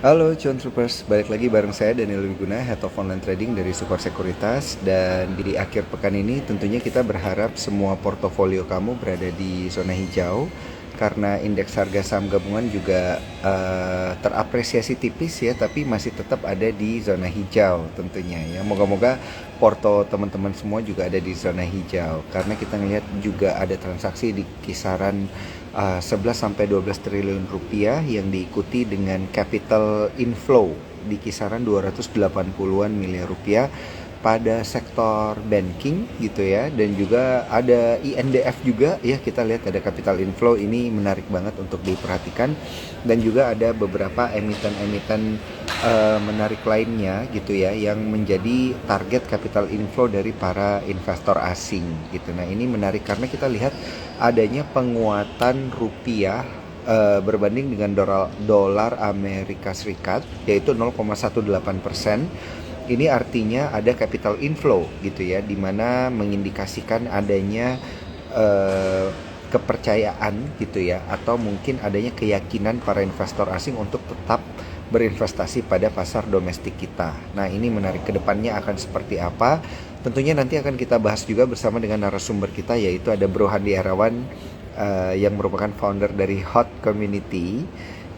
Halo Cuan Troopers, balik lagi bareng saya Daniel Wiguna, Head of Online Trading dari Sukor Sekuritas. Dan di akhir pekan ini tentunya kita berharap semua portofolio kamu berada di zona hijau. Karena indeks harga saham gabungan juga terapresiasi tipis ya, tapi masih tetap ada di zona hijau tentunya ya. Moga-moga porto teman-teman semua juga ada di zona hijau. Karena kita ngelihat juga ada transaksi di kisaran 11 sampai 12 triliun rupiah yang diikuti dengan capital inflow di kisaran 280-an miliar rupiah pada sektor banking gitu ya, dan juga ada INDF juga ya, kita lihat ada capital inflow ini menarik banget untuk diperhatikan, dan juga ada beberapa emiten-emiten menarik lainnya gitu ya yang menjadi target capital inflow dari para investor asing gitu. Nah, ini menarik karena kita lihat adanya penguatan rupiah berbanding dengan dolar Amerika Serikat yaitu 0,18%. Ini artinya ada capital inflow gitu ya, dimana mengindikasikan adanya kepercayaan gitu ya, atau mungkin adanya keyakinan para investor asing untuk tetap berinvestasi pada pasar domestik kita. Nah, ini menarik, kedepannya akan seperti apa. Tentunya nanti akan kita bahas juga bersama dengan narasumber kita, yaitu ada Bro Handi Arawan yang merupakan founder dari Hot Community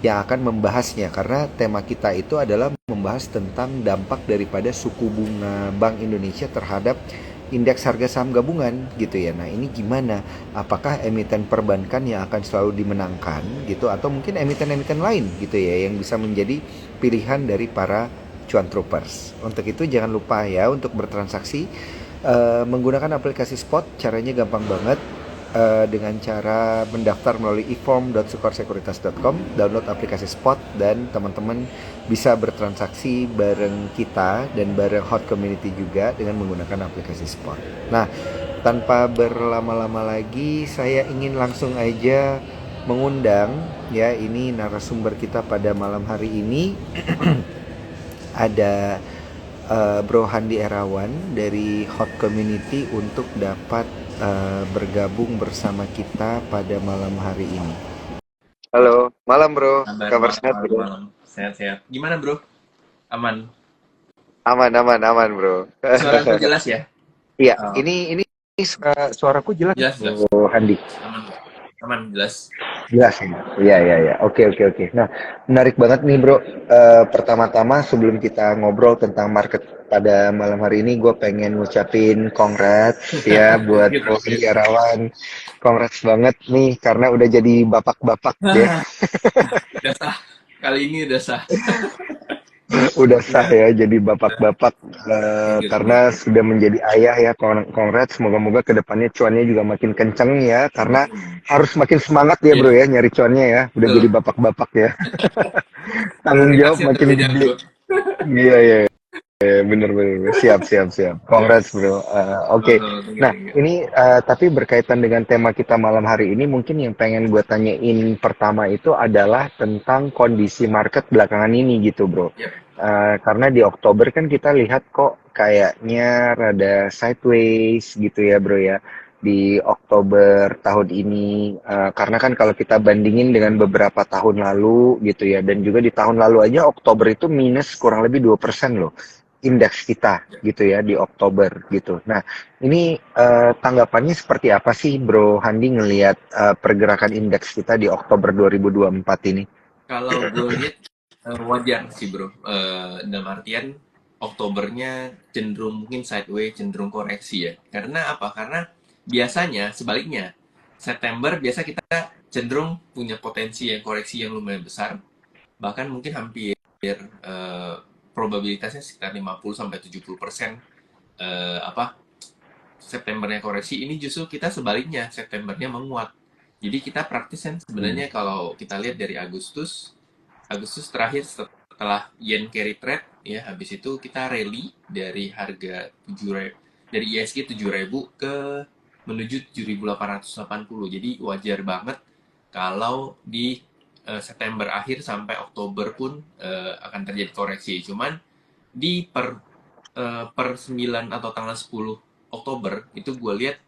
yang akan membahasnya, karena tema kita itu adalah membahas tentang dampak daripada suku bunga Bank Indonesia terhadap indeks harga saham gabungan gitu ya. Nah, ini gimana? Apakah emiten perbankan yang akan selalu dimenangkan gitu, atau mungkin emiten-emiten lain gitu ya yang bisa menjadi pilihan dari para cuan troopers. Untuk itu jangan lupa ya untuk bertransaksi menggunakan aplikasi Spot. Caranya gampang banget, dengan cara mendaftar melalui e-form.sukorsekuritas.com, download aplikasi Spot, dan teman-teman bisa bertransaksi bareng kita dan bareng Hot Community juga dengan menggunakan aplikasi Spot. Nah, tanpa berlama-lama lagi, saya ingin langsung aja mengundang ya ini narasumber kita pada malam hari ini. Ada Bro Handi Erawan dari Hot Community untuk dapat bergabung bersama kita pada malam hari ini. Halo, malam Bro. Kabar Kabar sehat malam, Bro? malam. Sehat-sehat. Gimana, Bro? Aman. Aman, aman, aman Bro. Suaraku jelas ya? Iya, Oh, ini suaraku jelas jelas, jelas. Bro Handi. Aman, Bro. Aman, jelas. Jelas ya. Iya, iya, iya. Oke, oke, oke. Nah, menarik banget nih, Bro. Pertama-tama sebelum kita ngobrol tentang market pada malam hari ini, gue pengen ngucapin congrats ya buat Thank you, Bro thank you. Setiarawan. Congrats banget nih karena udah jadi bapak-bapak ya. Udah sah. Kali ini udah sah. Udah sah Iya. ya jadi bapak-bapak, Thank you, thank you. karena sudah menjadi ayah ya. Congrats, semoga-moga kedepannya cuannya juga makin kenceng ya, karena Amin. harus makin semangat ya Bro Iya, ya nyari cuannya ya. Udah jadi betul. bapak-bapak ya. Tanggung jawab Prioritasnya makin berbeda, gede. Bro. Iya, iya, iya, bener, bener, bener. Siap, siap, siap. Congrats, Yes. bro. Oke. Thank you, Nah, thank you. ini tapi berkaitan dengan tema kita malam hari ini, mungkin yang pengen gue tanyain pertama itu adalah tentang kondisi market belakangan ini gitu, bro. Yep. Karena di Oktober kan kita lihat kok kayaknya rada sideways gitu ya, bro ya. Di Oktober tahun ini, karena kan kalau kita bandingin dengan beberapa tahun lalu gitu ya, dan juga di tahun lalu aja Oktober itu minus kurang lebih 2% loh indeks kita Yep. gitu ya di Oktober gitu. Nah, ini tanggapannya seperti apa sih Bro Handi ngelihat pergerakan indeks kita di Oktober 2024 ini? Kalau gue lihat wajar sih, Bro. Dalam artian Oktobernya cenderung mungkin sideways, cenderung koreksi ya. Karena apa? Karena biasanya sebaliknya September biasa kita cenderung punya potensi yang koreksi yang lumayan besar, bahkan mungkin hampir probabilitasnya sekitar 50 sampai 70% apa Septembernya koreksi. Ini justru kita sebaliknya, Septembernya menguat. Jadi kita praktis kan Hmm. sebenarnya kalau kita lihat dari Agustus terakhir setelah yen carry trade ya, habis itu kita rally dari harga 7.000, dari ISG 7.000 ke menuju 7.880. Jadi wajar banget kalau di September akhir sampai Oktober pun akan terjadi koreksi. Cuman di per 9 atau tanggal 10 Oktober itu gue lihat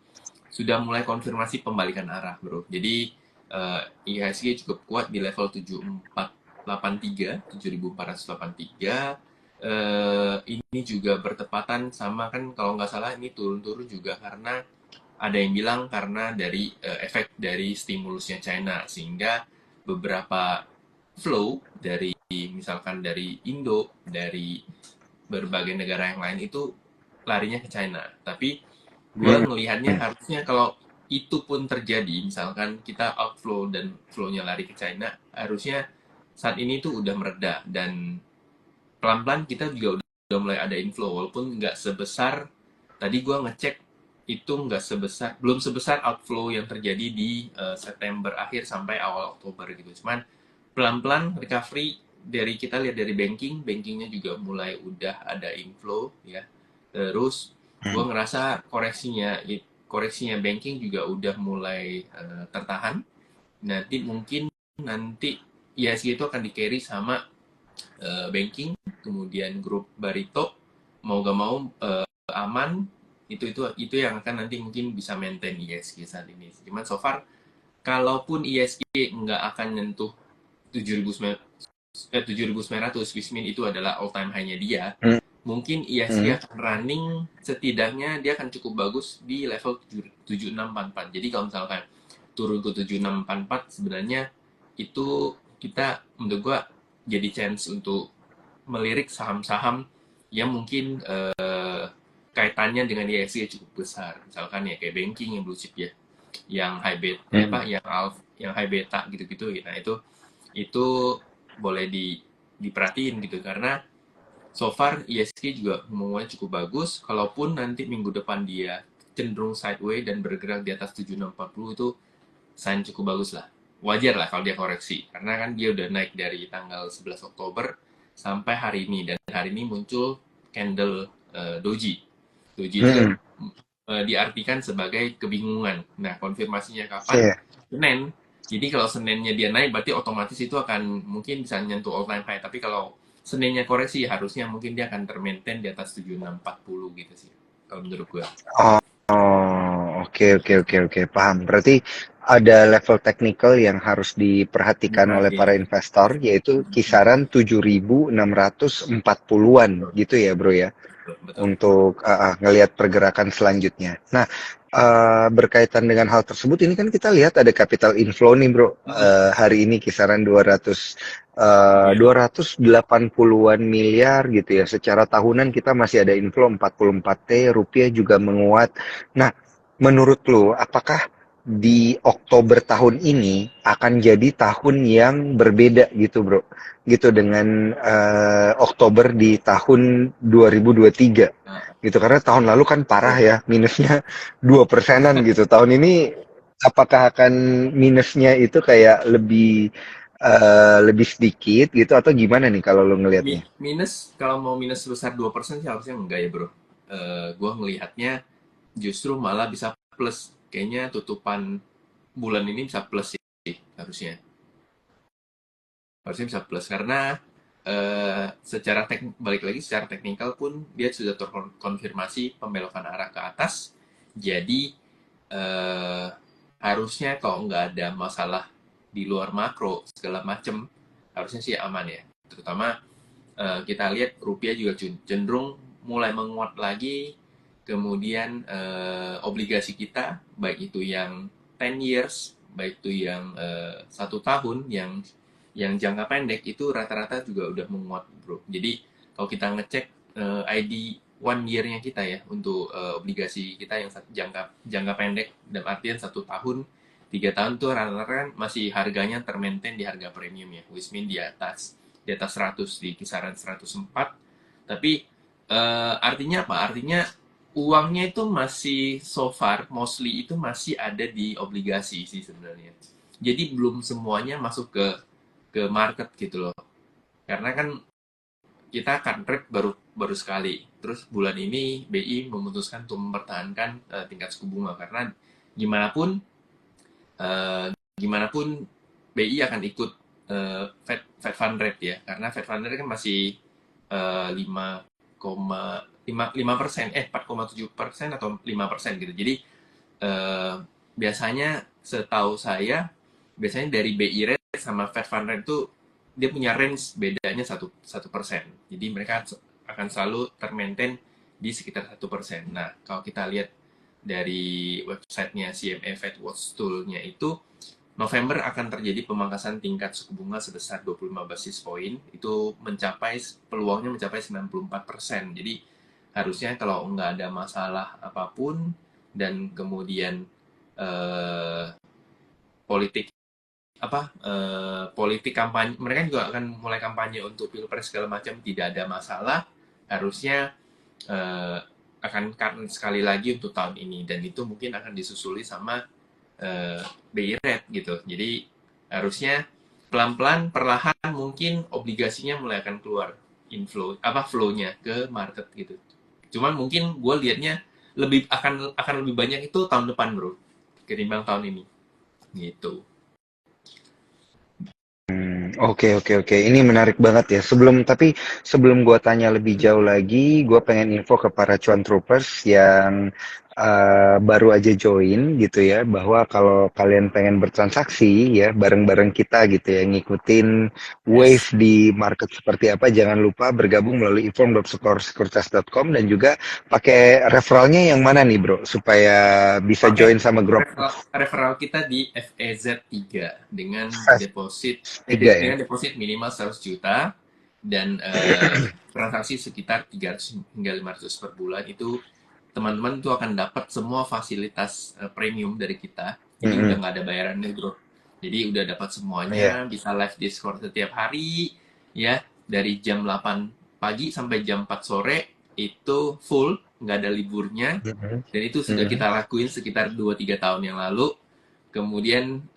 sudah mulai konfirmasi pembalikan arah, bro. Jadi IHSG cukup kuat di level 7.483. Ini juga bertepatan sama, kan kalau nggak salah ini turun-turun juga karena ada yang bilang karena dari efek dari stimulusnya China, sehingga beberapa flow dari misalkan dari Indo, dari berbagai negara yang lain itu larinya ke China. Tapi gue Hmm. ngelihatnya harusnya kalau itu pun terjadi, misalkan kita outflow dan flow-nya lari ke China, harusnya saat ini tuh udah mereda dan pelan-pelan kita juga udah mulai ada inflow, walaupun nggak sebesar tadi gue ngecek, itu nggak sebesar, belum sebesar outflow yang terjadi di September akhir sampai awal Oktober gitu. Cuman pelan-pelan recovery dari kita lihat dari bankingnya juga mulai udah ada inflow ya. Terus gue ngerasa koreksinya banking juga udah mulai tertahan. Nanti ISG itu akan di carry sama banking, kemudian grup Barito, mau gak mau aman, itu yang akan nanti mungkin bisa maintain ISG saat ini. Cuman so far kalaupun ISG nggak akan nyentuh 7.900, which mean itu adalah all time high-nya dia, Hmm. mungkin ISG Hmm. akan running, setidaknya dia akan cukup bagus di level 7644. Jadi kalau misalkan turun ke 7644, sebenarnya itu kita, menurut gua, jadi chance untuk melirik saham-saham yang mungkin kaitannya dengan ISG cukup besar. Misalkan ya kayak banking yang blue chip ya, yang high beta, Hmm. yang high beta gitu-gitu. Nah itu boleh diperhatiin gitu, karena so far ISG juga hubungannya cukup bagus. Kalaupun nanti minggu depan dia cenderung sideways dan bergerak di atas 7640, itu sign cukup bagus lah. Wajar lah kalau dia koreksi, karena kan dia udah naik dari tanggal 11 Oktober sampai hari ini, dan hari ini muncul candle doji. Doji itu kan Hmm. diartikan sebagai kebingungan. Nah, konfirmasinya kapan? Iya. Senin. Jadi kalau Seninnya dia naik, berarti otomatis itu akan mungkin bisa nyentuh all time high. Tapi kalau Seninnya koreksi, harusnya mungkin dia akan termaintain di atas 7640 gitu sih, kalau menurut gue. Oh, oh, oke, oke, oke, oke, paham. Berarti ada level teknikal yang harus diperhatikan oleh para Diperhatiin. investor, yaitu kisaran 7.640-an gitu ya, bro ya, Betul, betul. untuk ngelihat pergerakan selanjutnya. Nah, berkaitan dengan hal tersebut, ini kan kita lihat ada capital inflow nih, bro. Hari ini kisaran 280-an miliar gitu ya. Secara tahunan kita masih ada inflow 44T, rupiah juga menguat. Nah, menurut lo, apakah di Oktober tahun ini akan jadi tahun yang berbeda gitu, bro? Gitu dengan Oktober di tahun 2023 Nah, gitu, karena tahun lalu kan parah betul. ya, minusnya 2%-an gitu. Tahun ini apakah akan minusnya itu kayak lebih sedikit gitu atau gimana nih kalau lo ngelihatnya? Minus, kalau mau minus sebesar 2% sih harusnya enggak ya bro. Gue melihatnya justru malah bisa plus. Kayaknya tutupan bulan ini bisa plus sih harusnya. Harusnya bisa plus karena balik lagi secara teknikal pun dia sudah terkonfirmasi pembelokan arah ke atas. Jadi eh, harusnya kalau nggak ada masalah di luar makro segala macem, harusnya sih aman ya. Terutama kita lihat rupiah juga cenderung mulai menguat lagi. Kemudian obligasi kita, baik itu yang 10 years, baik itu yang 1 tahun, yang jangka pendek, itu rata-rata juga udah menguat bro. Jadi kalau kita ngecek ID 1 year-nya kita ya, untuk obligasi kita yang jangka pendek, dalam artian 1 tahun, 3 tahun tuh rata-rata kan masih harganya termaintain di harga premium ya, which mean di atas 100, di kisaran 104. Tapi artinya apa? Artinya uangnya itu masih, so far mostly itu masih ada di obligasi sih sebenarnya. Jadi belum semuanya masuk ke market gitu loh. Karena kan kita akan rate baru baru sekali. Terus bulan ini BI memutuskan untuk mempertahankan tingkat suku bunga, karena gimana pun eh, gimana pun BI akan ikut Fed Fund Rate ya, karena Fed Fund Rate kan masih 5,5% 4,7% atau 5% gitu. Jadi eh, biasanya, setahu saya, biasanya dari BI rate sama Fed Fund Rate itu dia punya range bedanya satu persen. Jadi mereka akan selalu termaintain di sekitar 1%. Nah, kalau kita lihat dari websitenya CME Fed Watch Tool-nya itu, November akan terjadi pemangkasan tingkat suku bunga sebesar 25 basis point. Itu peluangnya mencapai 94%. Jadi harusnya kalau nggak ada masalah apapun dan kemudian eh, politik politik kampanye, mereka juga akan mulai kampanye untuk pilpres segala macam, tidak ada masalah, harusnya eh, akan karena sekali lagi untuk tahun ini, dan itu mungkin akan disusuli sama BI rate gitu. Jadi harusnya pelan-pelan perlahan mungkin obligasinya mulai akan keluar inflow flow-nya ke market gitu. Cuman mungkin gue liatnya akan lebih banyak itu tahun depan bro, ketimbang tahun ini gitu. Oke, oke, oke. Ini menarik banget ya. Sebelum gua tanya lebih jauh lagi, gua pengen info ke para cuan troopers yang baru aja join gitu ya, bahwa kalau kalian pengen bertransaksi ya bareng-bareng kita gitu ya, ngikutin wave Yes. di market seperti apa, jangan lupa bergabung melalui inform.sukorsekuritas.com dan juga pakai referralnya yang mana nih, Bro, supaya bisa Pakai join sama grup referral kita di FEZ3 dengan Fast deposit 3 ya. dengan deposit minimal 100 juta dan transaksi sekitar 300 hingga 500 per bulan. Itu teman-teman tuh akan dapat semua fasilitas premium dari kita. Jadi udah Mm-mm. nggak ada bayarannya bro. Jadi udah dapat Iya. semuanya, bisa live Discord setiap hari ya, dari jam 8 pagi sampai jam 4 sore itu full, nggak ada liburnya, Mhm, dan itu sudah mhm. kita lakuin sekitar 2-3 tahun yang lalu. Kemudian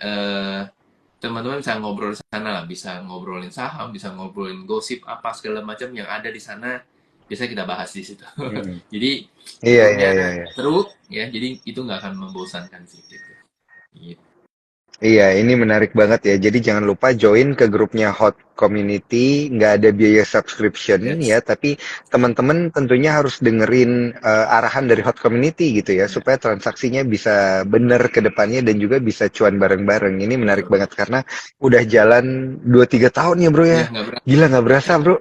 teman-teman bisa ngobrol di sana lah, bisa ngobrolin saham, bisa ngobrolin gosip apa segala macam yang ada di sana, biasa kita bahas di situ. Mhm. Jadi Iya, iya, grupnya iya, iya. seru ya, jadi itu nggak akan membosankan sih gitu. Gitu. Iya, ini menarik banget ya. Jadi jangan lupa join ke grupnya Hot Community, nggak ada biaya subscription ya, Yes. tapi teman-teman tentunya harus dengerin arahan dari Hot Community gitu ya, Ya, supaya transaksinya bisa bener ke depannya dan juga bisa cuan bareng-bareng. Ini menarik betul. banget karena udah jalan 2-3 tahun ya bro ya. Ya nggak berapa. Gila nggak berasa bro.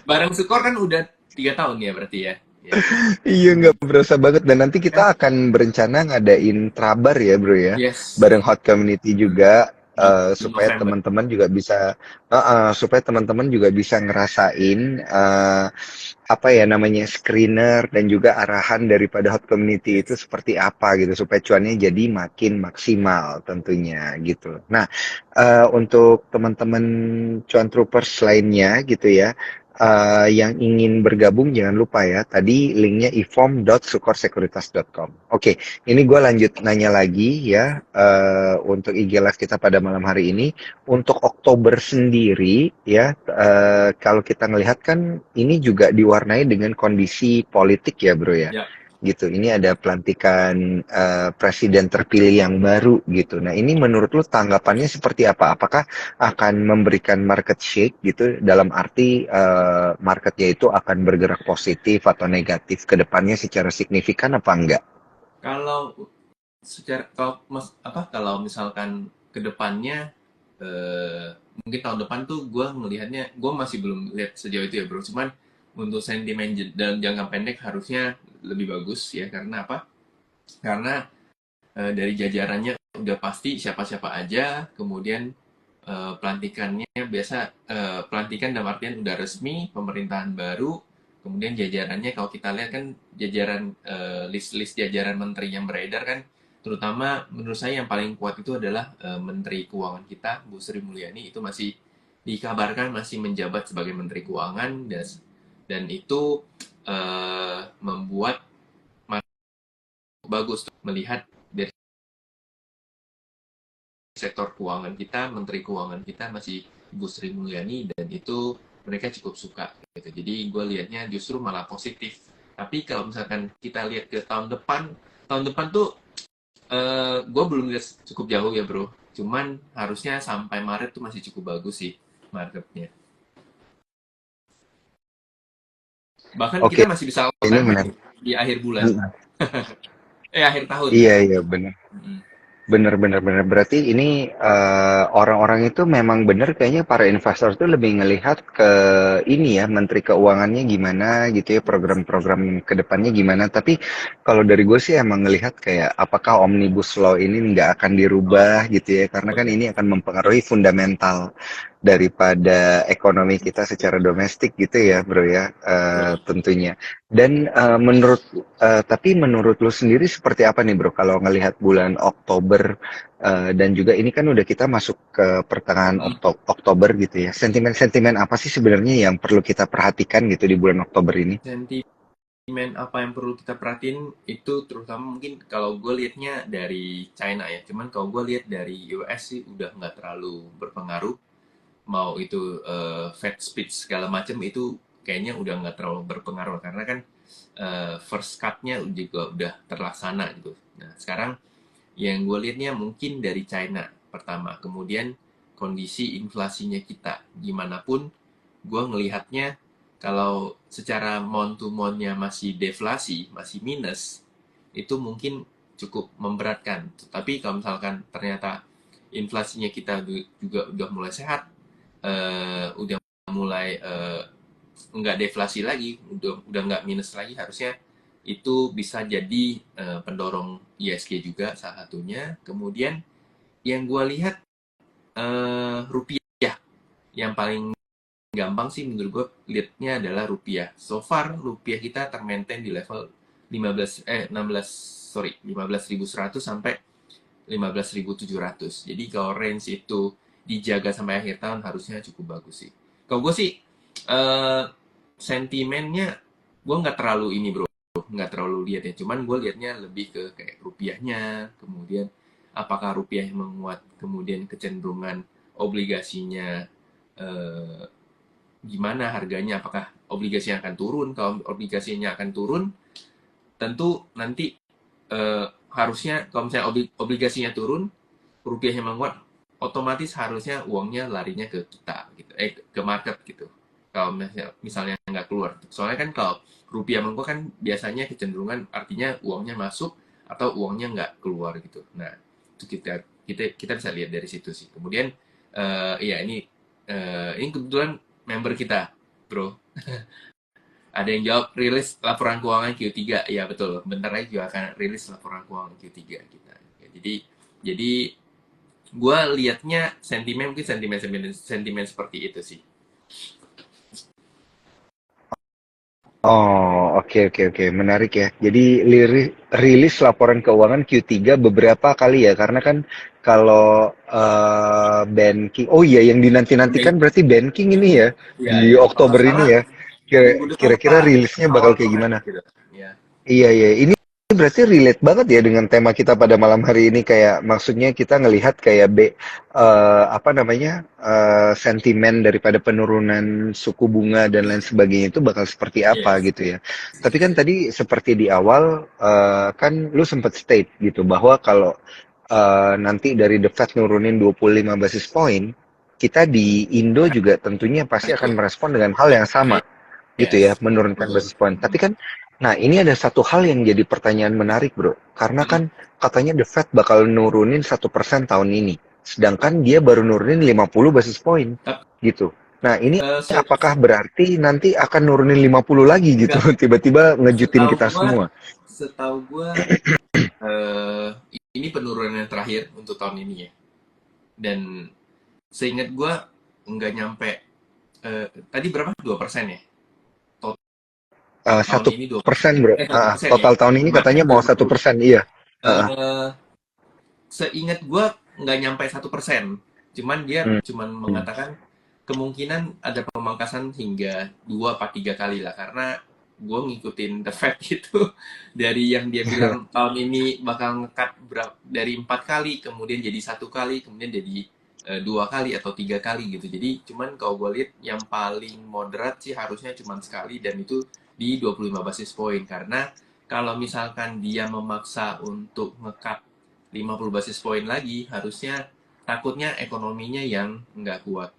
Bareng Sukor kan udah 3 tahun ya berarti ya. Ya. Iya nggak berasa banget dan nanti kita Kan? akan berencana ngadain trabar ya bro ya Yes. bareng Hot Community juga Di supaya November. teman-teman juga bisa supaya teman-teman juga bisa ngerasain apa ya namanya screener dan juga arahan daripada Hot Community itu Yes. seperti apa gitu supaya cuannya jadi makin maksimal tentunya gitu. Nah untuk teman-teman cuan troopers lainnya gitu ya yang ingin bergabung jangan lupa ya, tadi linknya ifom.sukorsekuritas.com. Oke, ini gue lanjut nanya lagi ya untuk IG Live kita pada malam hari ini. Untuk Oktober sendiri ya, kalau kita ngelihat kan ini juga diwarnai dengan kondisi politik ya bro ya. Ya. Gitu, ini ada pelantikan presiden terpilih yang baru gitu. Nah ini menurut lu tanggapannya seperti apa? Apakah akan memberikan market shake gitu dalam arti marketnya itu akan bergerak positif atau negatif ke depannya secara signifikan apa enggak? Kalau kalau misalkan kedepannya mungkin tahun depan tuh gue melihatnya, gue masih belum lihat sejauh itu ya bro, cuman untuk sentimen dalam jangka pendek harusnya lebih bagus ya. Karena apa? Karena dari jajarannya udah pasti siapa-siapa aja, kemudian pelantikannya biasa, pelantikan dalam artian udah resmi, pemerintahan baru, kemudian jajarannya kalau kita lihat kan jajaran list-list jajaran menteri yang beredar kan, terutama menurut saya yang paling kuat itu adalah Menteri Keuangan kita Bu Sri Mulyani, itu masih dikabarkan masih menjabat sebagai Menteri Keuangan, dan itu membuat bagus melihat dari sektor keuangan kita, Menteri Keuangan kita masih Ibu Sri Mulyani, dan itu mereka cukup suka gitu. Jadi gue lihatnya justru malah positif. Tapi kalau misalkan kita lihat ke tahun depan tuh gue belum lihat cukup jauh ya bro. Cuman harusnya sampai Maret tuh masih cukup bagus sih marketnya. Bahkan kita Oke, masih bisa all ini time high menarik. di akhir bulan, Mm. akhir tahun. Iya, iya benar. Mm-mm. Bener. Berarti ini orang-orang itu memang bener kayaknya para investor tuh lebih ngelihat ke ini ya, Menteri Keuangannya gimana gitu ya, program-program ke depannya gimana. Tapi kalau dari gue sih emang ngelihat kayak apakah Omnibus Law ini nggak akan Oh, dirubah gitu ya, karena oh kan ya. ini akan mempengaruhi fundamental daripada ekonomi kita secara domestik gitu ya, bro ya, Betul. tentunya. Dan tapi menurut lu sendiri seperti apa nih bro kalau ngelihat bulan Oktober dan juga ini kan udah kita masuk ke pertengahan Hmm. Oktober gitu ya. Sentimen-sentimen apa sih sebenarnya yang perlu kita perhatikan gitu di bulan Oktober ini? Sentimen apa yang perlu kita perhatiin itu terutama mungkin kalau gue liatnya dari China ya. Cuman kalau gue lihat dari US sih udah nggak terlalu berpengaruh. Mau itu Fed speech segala macam itu kayaknya udah nggak terlalu berpengaruh karena kan first cut-nya juga udah terlaksana gitu. Nah sekarang yang gue liatnya mungkin dari China pertama, kemudian kondisi inflasinya kita gimana pun gue ngelihatnya kalau secara month to month-nya masih deflasi, masih minus, itu mungkin cukup memberatkan. Tapi kalau misalkan ternyata inflasinya kita juga udah mulai sehat, udah mulai nggak deflasi lagi, udah nggak minus lagi, harusnya itu bisa jadi pendorong ISG juga salah satunya. Kemudian yang gue lihat rupiah yang paling gampang sih menurut gue lihatnya adalah rupiah. So far rupiah kita termaintain di level 16 sorry 15.100 sampai 15.700. Jadi kalau range itu dijaga sampai akhir tahun harusnya cukup bagus sih. Kalau gue sih eh, sentimennya gue nggak terlalu ini bro, nggak terlalu lihat ya. Cuman gue lihatnya lebih ke kayak rupiahnya, kemudian apakah rupiah yang menguat, kemudian kecenderungan obligasinya eh, gimana harganya, apakah obligasinya akan turun. Kalau obligasinya akan turun, tentu nanti harusnya kalau misalnya obligasinya turun, rupiahnya menguat, otomatis harusnya uangnya larinya ke kita gitu, ke market gitu. Kalau misalnya nggak keluar, soalnya kan kalau rupiah menguat kan biasanya kecenderungan artinya uangnya masuk atau uangnya nggak keluar gitu. Nah itu kita bisa lihat dari situ sih. Kemudian iya ini kebetulan member kita bro, ada yang jawab rilis laporan keuangan Q3. Ya betul, bentar lagi juga akan rilis laporan keuangan Q3 kita. Ya, jadi gue liatnya sentimen mungkin sentimen seperti itu sih. Oh, oke. Menarik ya. Jadi rilis laporan keuangan Q3 beberapa kali ya, karena kan kalau banking, oh iya yang Mei, dinanti-nantikan berarti banking ini ya ya di ya. Kalau nggak Oktober salah ini ya. minggu depan Kira-kira apa rilisnya bakal awal kayak Maret gimana? gitu. Ya. Iya. Ini berarti relate banget ya dengan tema kita pada malam hari ini kayak maksudnya kita ngelihat kayak apa namanya sentimen daripada penurunan suku bunga dan lain sebagainya itu bakal seperti apa Yes. gitu ya. Tapi kan tadi seperti di awal kan lu sempat state gitu bahwa kalau nanti dari The Fed nurunin 25 basis point, kita di Indo juga tentunya pasti akan merespon dengan hal yang sama gitu ya, Yes. menurunkan Betul. basis point. Tapi kan, nah ini ada satu hal yang jadi pertanyaan menarik bro, karena kan katanya The Fed bakal nurunin 1% tahun ini, sedangkan dia baru nurunin 50 basis point Tapi gitu. Nah ini eh, se- apakah berarti nanti akan nurunin 50 lagi gitu, enggak, tiba-tiba ngejutin setahu kita gua semua. setahu gua eh, ini penurunan yang terakhir untuk tahun ini ya. Dan seingat gua nggak nyampe tadi berapa? 2% ya? Tahun Satu ini 2%. persen bro. 1% ya. Total tahun ini Kemarin katanya kan mau 50. 1%, iya. Ah, Eh, Seingat gue nggak nyampe 1%. Cuman dia hmm. cuman mengatakan kemungkinan ada pemangkasan hingga 2 atau 3 kali lah. Karena gue ngikutin The Fed itu dari yang dia bilang tahun ini bakal ngekat dari 4 kali, kemudian jadi 1 kali, kemudian jadi 2 kali atau 3 kali gitu. Jadi cuman kalau gue lihat yang paling moderat sih harusnya cuman sekali dan itu di 25 basis point karena kalau misalkan dia memaksa untuk ngekat 50 basis point lagi, harusnya takutnya ekonominya yang nggak kuat.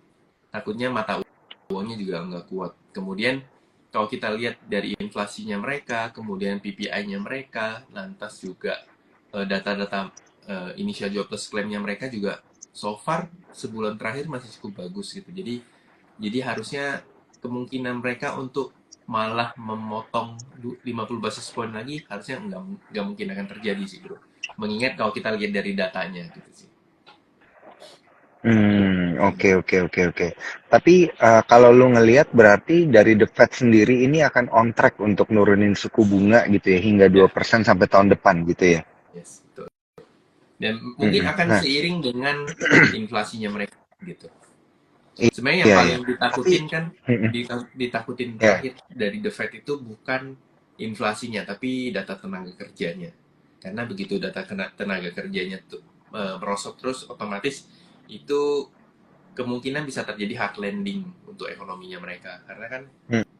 Takutnya mata uangnya juga nggak kuat. Kemudian kalau kita lihat dari inflasinya mereka, kemudian PPI-nya mereka, lantas juga data-data initial jobless claim-nya mereka juga so far sebulan terakhir masih cukup bagus gitu. Jadi harusnya kemungkinan mereka untuk malah memotong 50 basis point lagi harusnya nggak mungkin akan terjadi sih bro. Mengingat kalau kita lihat dari datanya gitu sih. Oke, oke, oke, oke. Tapi kalau lu ngelihat berarti dari The Fed sendiri ini akan on track untuk nurunin suku bunga gitu ya hingga dua Ya, persen sampai tahun depan gitu ya. yes, betul. Dan mungkin Mm-mm. akan Nah, seiring dengan inflasinya mereka gitu. Sebenarnya yang iya ya. paling Tapi, ditakutin kan mm-mm, ditakutin ya. terakhir dari The Fed itu bukan inflasinya tapi data tenaga kerjanya. Karena begitu data tenaga kerjanya tuh merosot terus otomatis itu kemungkinan bisa terjadi hard landing untuk ekonominya mereka. Karena kan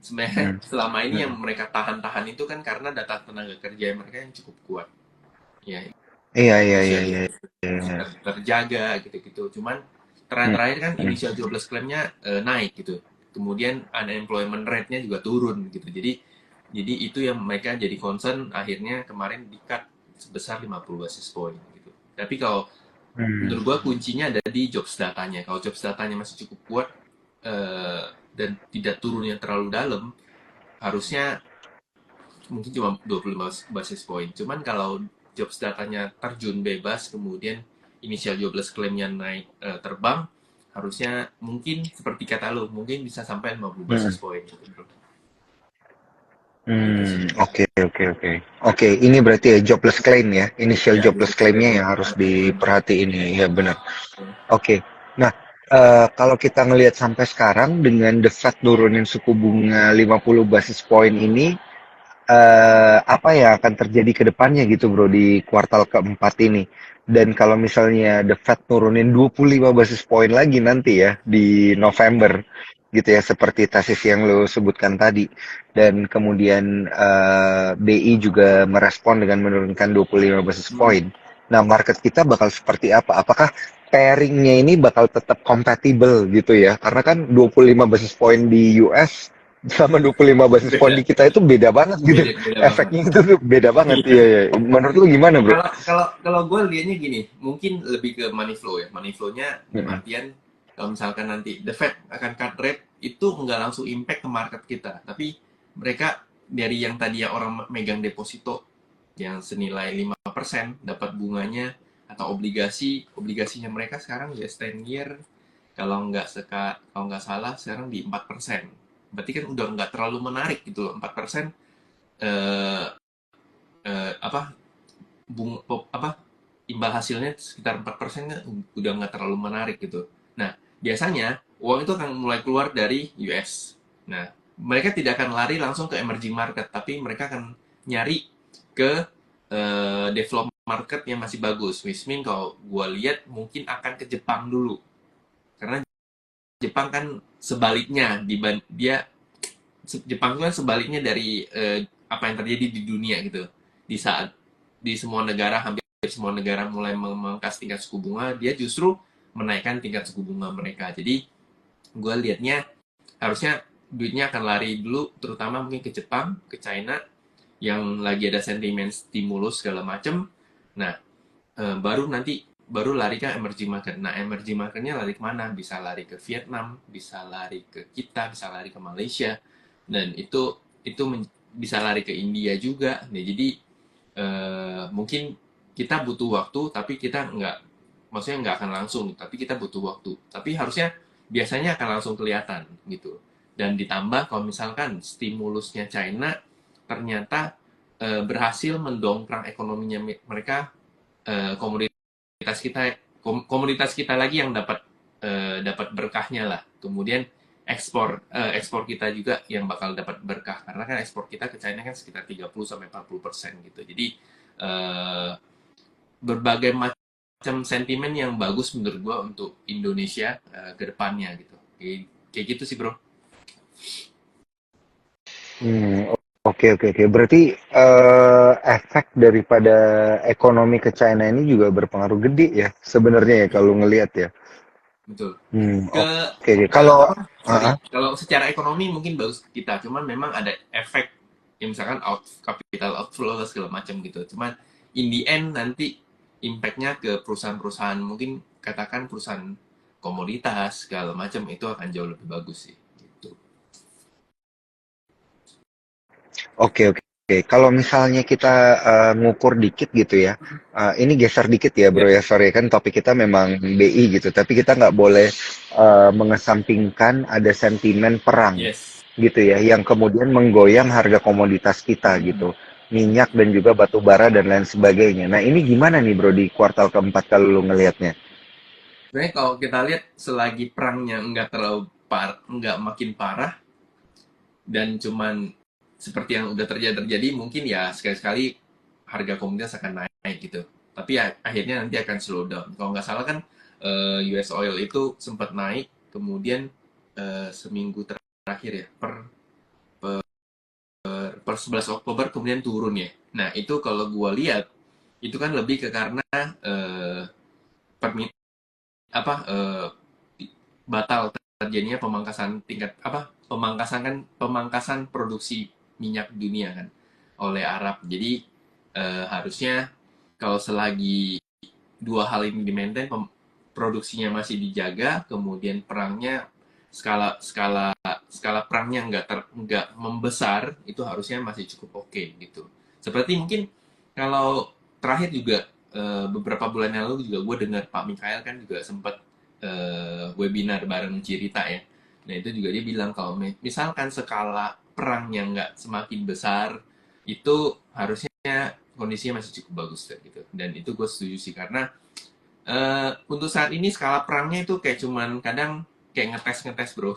sebenarnya Mm-mm, selama ini yang mm-mm. mereka tahan-tahan itu kan karena data tenaga kerja mereka yang cukup kuat. Ya, Iya, iya, iya, initial iya, jobless masih iya. terjaga gitu-gitu. Cuman Mm, terakhir kan mm. initial jobless claim-nya naik gitu. Kemudian unemployment rate-nya juga turun gitu. Jadi itu yang mereka jadi concern akhirnya kemarin di-cut sebesar 50 basis point gitu. Tapi kalau Hmm. menurut gua kuncinya ada di jobs datanya. Kalau jobs datanya masih cukup kuat dan tidak turun yang terlalu dalam, harusnya mungkin cuma 25 basis point. Cuman kalau jobs datanya terjun bebas, kemudian initial jobless claim-nya naik terbang, harusnya mungkin seperti kata lo, mungkin bisa sampai 50 basis Hmm. point gitu, bro. Gitu sih. Oke, oke, oke. Oke, ini berarti ya jobless claim ya, initial Ya, jobless jobless claim claimnya yang yang harus unemployment. diperhatiin ya, ya benar. Ya. Oke, nah kalau kita ngelihat sampai sekarang dengan The Fed nurunin suku bunga 50 basis point ini, apa yang akan terjadi ke depannya gitu bro di kuartal keempat ini? Dan kalau misalnya The Fed nurunin 25 basis point lagi nanti ya di November gitu ya seperti tesis yang lo sebutkan tadi dan kemudian BI juga merespon dengan menurunkan 25 basis Hmm. point. Nah, market kita bakal seperti apa? Apakah pairingnya ini bakal tetap compatible gitu ya? Karena kan 25 basis point di US sama 25 basis point Beda, di kita itu beda banget gitu. beda banget. Efeknya itu tuh beda banget. Iya, iya. Menurut lu gimana, Bro? Kalau kalau kalau gue lihatnya gini, mungkin lebih ke money flow ya. Money flow-nya dalam Mm-mm. artian kalau misalkan nanti the Fed akan cut rate itu nggak langsung impact ke market kita, tapi mereka dari yang tadi ya orang megang deposito yang senilai 5% dapat bunganya atau obligasinya mereka sekarang ya 10 year kalau nggak salah sekarang di 4%. Berarti kan udah nggak terlalu menarik gitu loh 4%, eh, apa apa imbal hasilnya sekitar 4% kan udah nggak terlalu menarik gitu. Nah, biasanya uang itu akan mulai keluar dari US. Nah, mereka tidak akan lari langsung ke emerging market, tapi mereka akan nyari ke develop market yang masih bagus. Which mean kalau gue lihat mungkin akan ke Jepang dulu. Karena Jepang kan sebaliknya, dia Jepang kan sebaliknya dari apa yang terjadi di dunia gitu. Di saat di semua negara hampir semua negara mulai memangkas tingkat suku bunga, dia justru menaikkan tingkat suku bunga mereka. Jadi gue liatnya harusnya duitnya akan lari dulu, terutama mungkin ke Jepang, ke China, yang lagi ada sentimen stimulus segala macem. Nah, baru lari ke emerging market. Nah, emerging marketnya lari kemana? Bisa lari ke Vietnam, bisa lari ke kita, bisa lari ke Malaysia, dan itu bisa lari ke India juga. Nah, jadi mungkin kita butuh waktu, tapi kita nggak, maksudnya nggak akan langsung, tapi kita butuh waktu. Tapi harusnya biasanya akan langsung kelihatan gitu. Dan ditambah kalau misalkan stimulusnya China ternyata berhasil mendongkrak ekonominya mereka, komoditas kita komoditas kita lagi yang dapat berkahnya lah. Kemudian ekspor kita juga yang bakal dapat berkah karena kan ekspor kita ke China kan sekitar 30-40% gitu. Jadi eh, berbagai macam sentimen yang bagus menurut gua untuk Indonesia ke depannya gitu. Kayak gitu sih, Bro. Hmm, oke, oke, oke. Berarti efek daripada ekonomi ke China ini juga berpengaruh gede ya sebenarnya ya kalau ngelihat ya. Betul. Ke Oke, oke. ke Kalau apa? Sorry, kalau secara ekonomi mungkin bagus ke kita, cuman memang ada efek yang misalkan capital outflow segala macam gitu. Cuman in the end nanti impact-nya ke perusahaan-perusahaan, mungkin katakan perusahaan komoditas segala macam, itu akan jauh lebih bagus sih gitu. Oke, oke. Kalau misalnya kita ngukur dikit gitu ya, ini geser dikit ya bro Ya, ya, sorry kan topik kita memang BI gitu, tapi kita nggak boleh mengesampingkan ada sentimen perang yes. gitu ya, yang kemudian menggoyang harga komoditas kita Hmm. gitu, minyak dan juga batu bara dan lain sebagainya. Nah ini gimana nih bro di kuartal keempat kalau lu ngelihatnya? Sebenarnya kalau kita lihat selagi perangnya nggak makin parah dan cuman seperti yang udah terjadi mungkin ya sekali-sekali harga komoditas akan naik gitu. Tapi ya, akhirnya nanti akan slow down. Kalau nggak salah kan US oil itu sempat naik, kemudian seminggu terakhir ya per 11 Oktober kemudian turun ya. Nah itu kalau gua lihat itu kan lebih ke karena eh, permi- apa batal terjadinya pemangkasan tingkat apa pemangkasan produksi minyak dunia kan oleh Arab. Jadi harusnya kalau selagi dua hal ini di-maintain, produksinya masih dijaga, kemudian perangnya skala skala skala perangnya nggak membesar, itu harusnya masih cukup oke gitu. Seperti mungkin kalau terakhir juga beberapa bulan yang lalu juga gue dengar Pak Mikael kan juga sempat webinar bareng Cirita ya. Nah itu juga dia bilang kalau misalkan skala perangnya nggak semakin besar, itu harusnya kondisinya masih cukup bagus gitu. Dan itu gue setuju sih karena untuk saat ini skala perangnya itu kayak cuman kadang kayak ngetes-ngetes bro.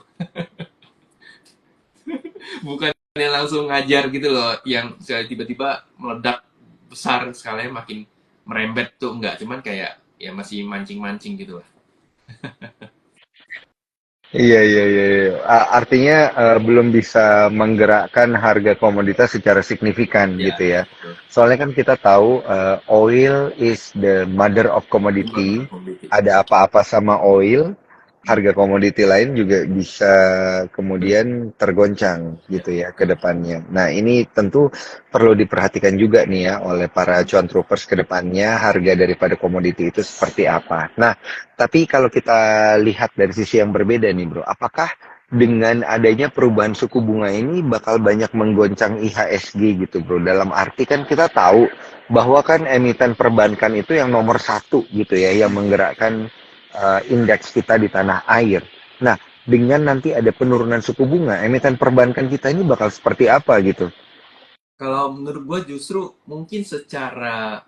Bukannya langsung ngajar gitu loh, yang tiba-tiba meledak besar skalanya makin merembet tuh enggak, cuman kayak ya masih mancing-mancing gitu lah. Iya, iya, iya, iya. Artinya belum bisa menggerakkan harga komoditas secara signifikan Ya, gitu ya. betul. Soalnya kan kita tahu oil is the mother of commodity. Sumber komoditi. Ada apa-apa sama oil, harga komoditi lain juga bisa kemudian tergoncang Ya, gitu ya ke betul. depannya. Nah, ini tentu perlu diperhatikan juga nih ya oleh para cuan troopers ke depannya harga daripada komoditi itu seperti apa. Nah, tapi kalau kita lihat dari sisi yang berbeda nih bro, apakah dengan adanya perubahan suku bunga ini bakal banyak menggoncang IHSG gitu bro? Dalam arti kan kita tahu bahwa kan emiten perbankan itu yang nomor satu gitu ya, yang menggerakkan indeks kita di tanah air. Nah, dengan nanti ada penurunan suku bunga, emiten perbankan kita ini bakal seperti apa gitu? Kalau menurut gue justru mungkin secara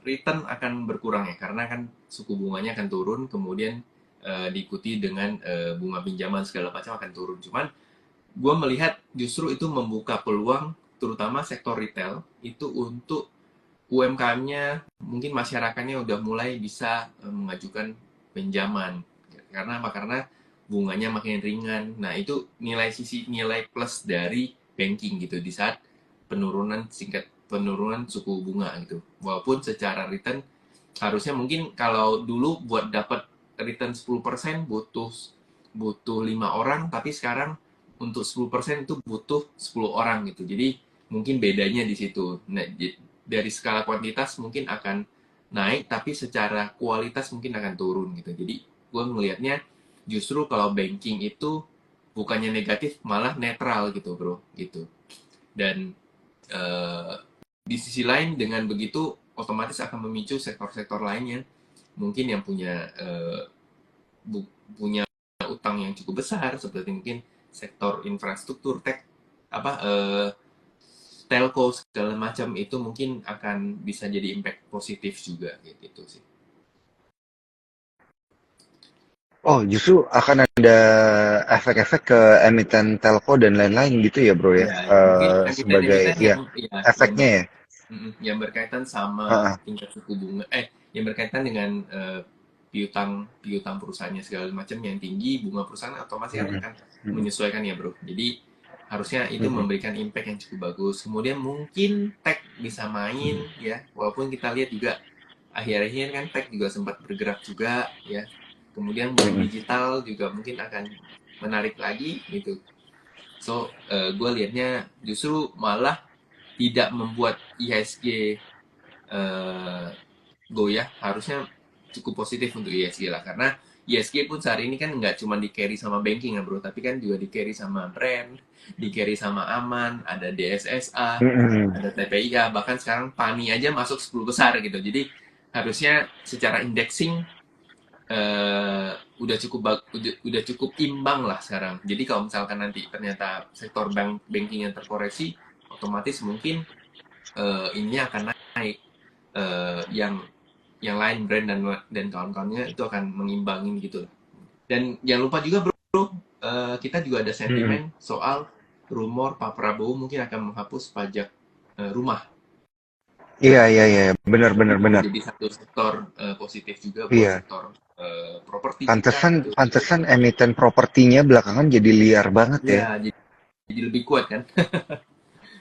return akan berkurang ya, karena kan suku bunganya akan turun, kemudian diikuti dengan bunga pinjaman segala macam akan turun. Cuman gue melihat justru itu membuka peluang terutama sektor retail itu untuk UMKM-nya, mungkin masyarakatnya udah mulai bisa mengajukan pinjaman. Karena apa? Karena bunganya makin ringan. Nah, itu nilai plus dari banking gitu di saat penurunan suku bunga gitu. Walaupun secara return harusnya mungkin kalau dulu buat dapat return 10% butuh butuh 5 orang, tapi sekarang untuk 10% itu butuh 10 orang gitu. Jadi mungkin bedanya di situ. Nah, dari skala kuantitas mungkin akan naik, tapi secara kualitas mungkin akan turun gitu. Jadi gue melihatnya justru kalau banking itu bukannya negatif, malah netral gitu bro, gitu. Dan eh, di sisi lain dengan begitu otomatis akan memicu sektor-sektor lainnya mungkin yang punya utang yang cukup besar seperti mungkin sektor infrastruktur telco segala macam, itu mungkin akan bisa jadi impact positif juga gitu sih. Oh, justru akan ada efek-efek ke emiten telco dan lain-lain gitu ya, bro ya. Ya, mungkin Sebagai emiten-emiten ya yang ya efeknya ya. yang berkaitan sama Heeh. tingkat suku bunga, yang berkaitan dengan piutang perusahaannya segala macam yang tinggi, bunga perusahaan otomatis Mm-mm. akan Mm-mm. menyesuaikan ya bro. Jadi harusnya itu Mm-mm. memberikan impact yang cukup bagus. Kemudian mungkin tech bisa main ya, walaupun kita lihat juga akhir-akhir kan tech juga sempat bergerak juga ya. Kemudian bank Mm-mm. digital juga mungkin akan menarik lagi gitu. So, gue lihatnya justru malah tidak membuat IHSG eh, goyah, harusnya cukup positif untuk ISG lah, karena ISG pun sehari ini kan nggak cuma di carry sama banking ya bro, tapi kan juga di carry sama brand, di carry sama Aman, ada DSSA, Mm-mm. ada TPIA, bahkan sekarang PANI aja masuk 10 besar gitu. Jadi harusnya secara indexing eh, udah cukup imbang lah sekarang. Jadi kalau misalkan nanti ternyata sektor banking yang terkoreksi, otomatis mungkin ini akan naik. Yang lain brand dan kawan-kawannya itu akan mengimbangin gitu. Dan jangan lupa juga bro, kita juga ada Mm-mm. sentimen soal rumor Pak Prabowo mungkin akan menghapus pajak rumah. Iya, iya, iya, benar, benar, Itu benar. jadi satu sektor positif juga buat Iya, sektor properti kita pantesan, gitu. pantesan emiten propertinya belakangan jadi liar banget ya. Ya, jadi lebih kuat kan.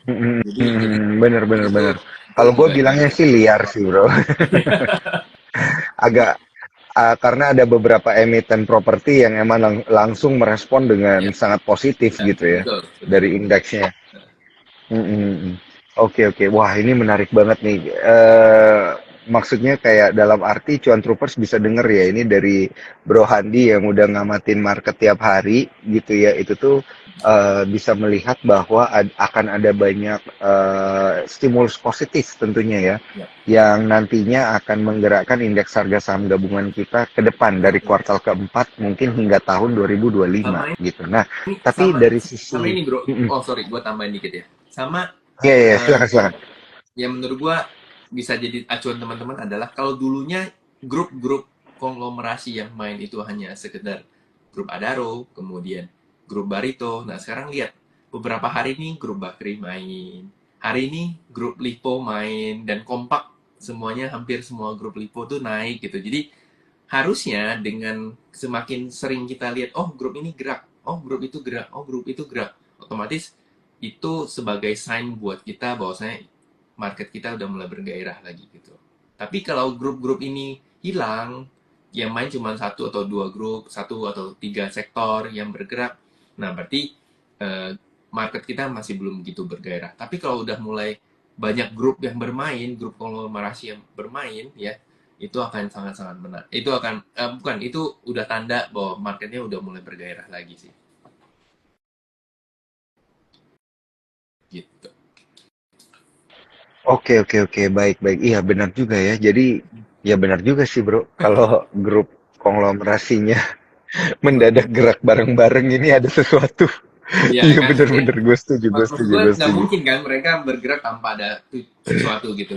Mm-mm. Jadi Bener, bener, itu bener. itu Kalau gue juga bilangnya juga sih liar sih bro. Agak karena ada beberapa emiten properti yang emang langsung merespon dengan ya, sangat positif gitu ya betul betul. dari indeksnya. Mm-mm. Oke, oke, wah ini menarik banget nih. Maksudnya kayak dalam arti Cuan Troopers bisa denger ya ini dari Bro Handi yang udah ngamatin market tiap hari gitu ya. Itu tuh bisa melihat bahwa akan ada banyak stimulus positif tentunya ya, Ya, yang nantinya akan menggerakkan indeks harga saham gabungan kita ke depan dari betul. kuartal keempat mungkin hingga tahun 2025 Sama gitu. Nah, ini tapi sama dari sama sisi, ini bro. mm-mm. Oh sorry, gue tambahin dikit ya. Sama Iya, iya, eh, silakan, silakan. yang menurut gua bisa jadi acuan teman-teman adalah kalau dulunya grup-grup konglomerasi yang main itu hanya sekedar grup Adaro, kemudian grup Barito. Nah, sekarang lihat beberapa hari ini grup Bakri main. Hari ini grup Lipo main dan kompak semuanya, hampir semua grup Lipo tuh naik gitu. Jadi harusnya dengan semakin sering kita lihat, oh grup ini gerak, oh grup itu gerak, oh grup itu gerak, otomatis itu sebagai sign buat kita bahwasanya market kita udah mulai bergairah lagi gitu. Tapi kalau grup-grup ini hilang, yang main cuma satu atau dua grup, satu atau tiga sektor yang bergerak, nah berarti eh, market kita masih belum begitu bergairah. Tapi kalau udah mulai banyak grup yang bermain, grup konglomerasi yang bermain, ya itu akan sangat-sangat benar. Itu akan bukan itu udah tanda bahwa marketnya udah mulai bergairah lagi sih, gitu. Oke, oke, oke, baik, baik. Iya, benar juga ya. Jadi, ya benar juga sih, bro. Kalau grup konglomerasinya mendadak gerak bareng-bareng ini ada sesuatu. Iya Iya, kan, ya. benar-benar. Gue setuju, gue Maksud setuju, gue gue nggak setuju. mungkin kan mereka bergerak tanpa ada sesuatu gitu.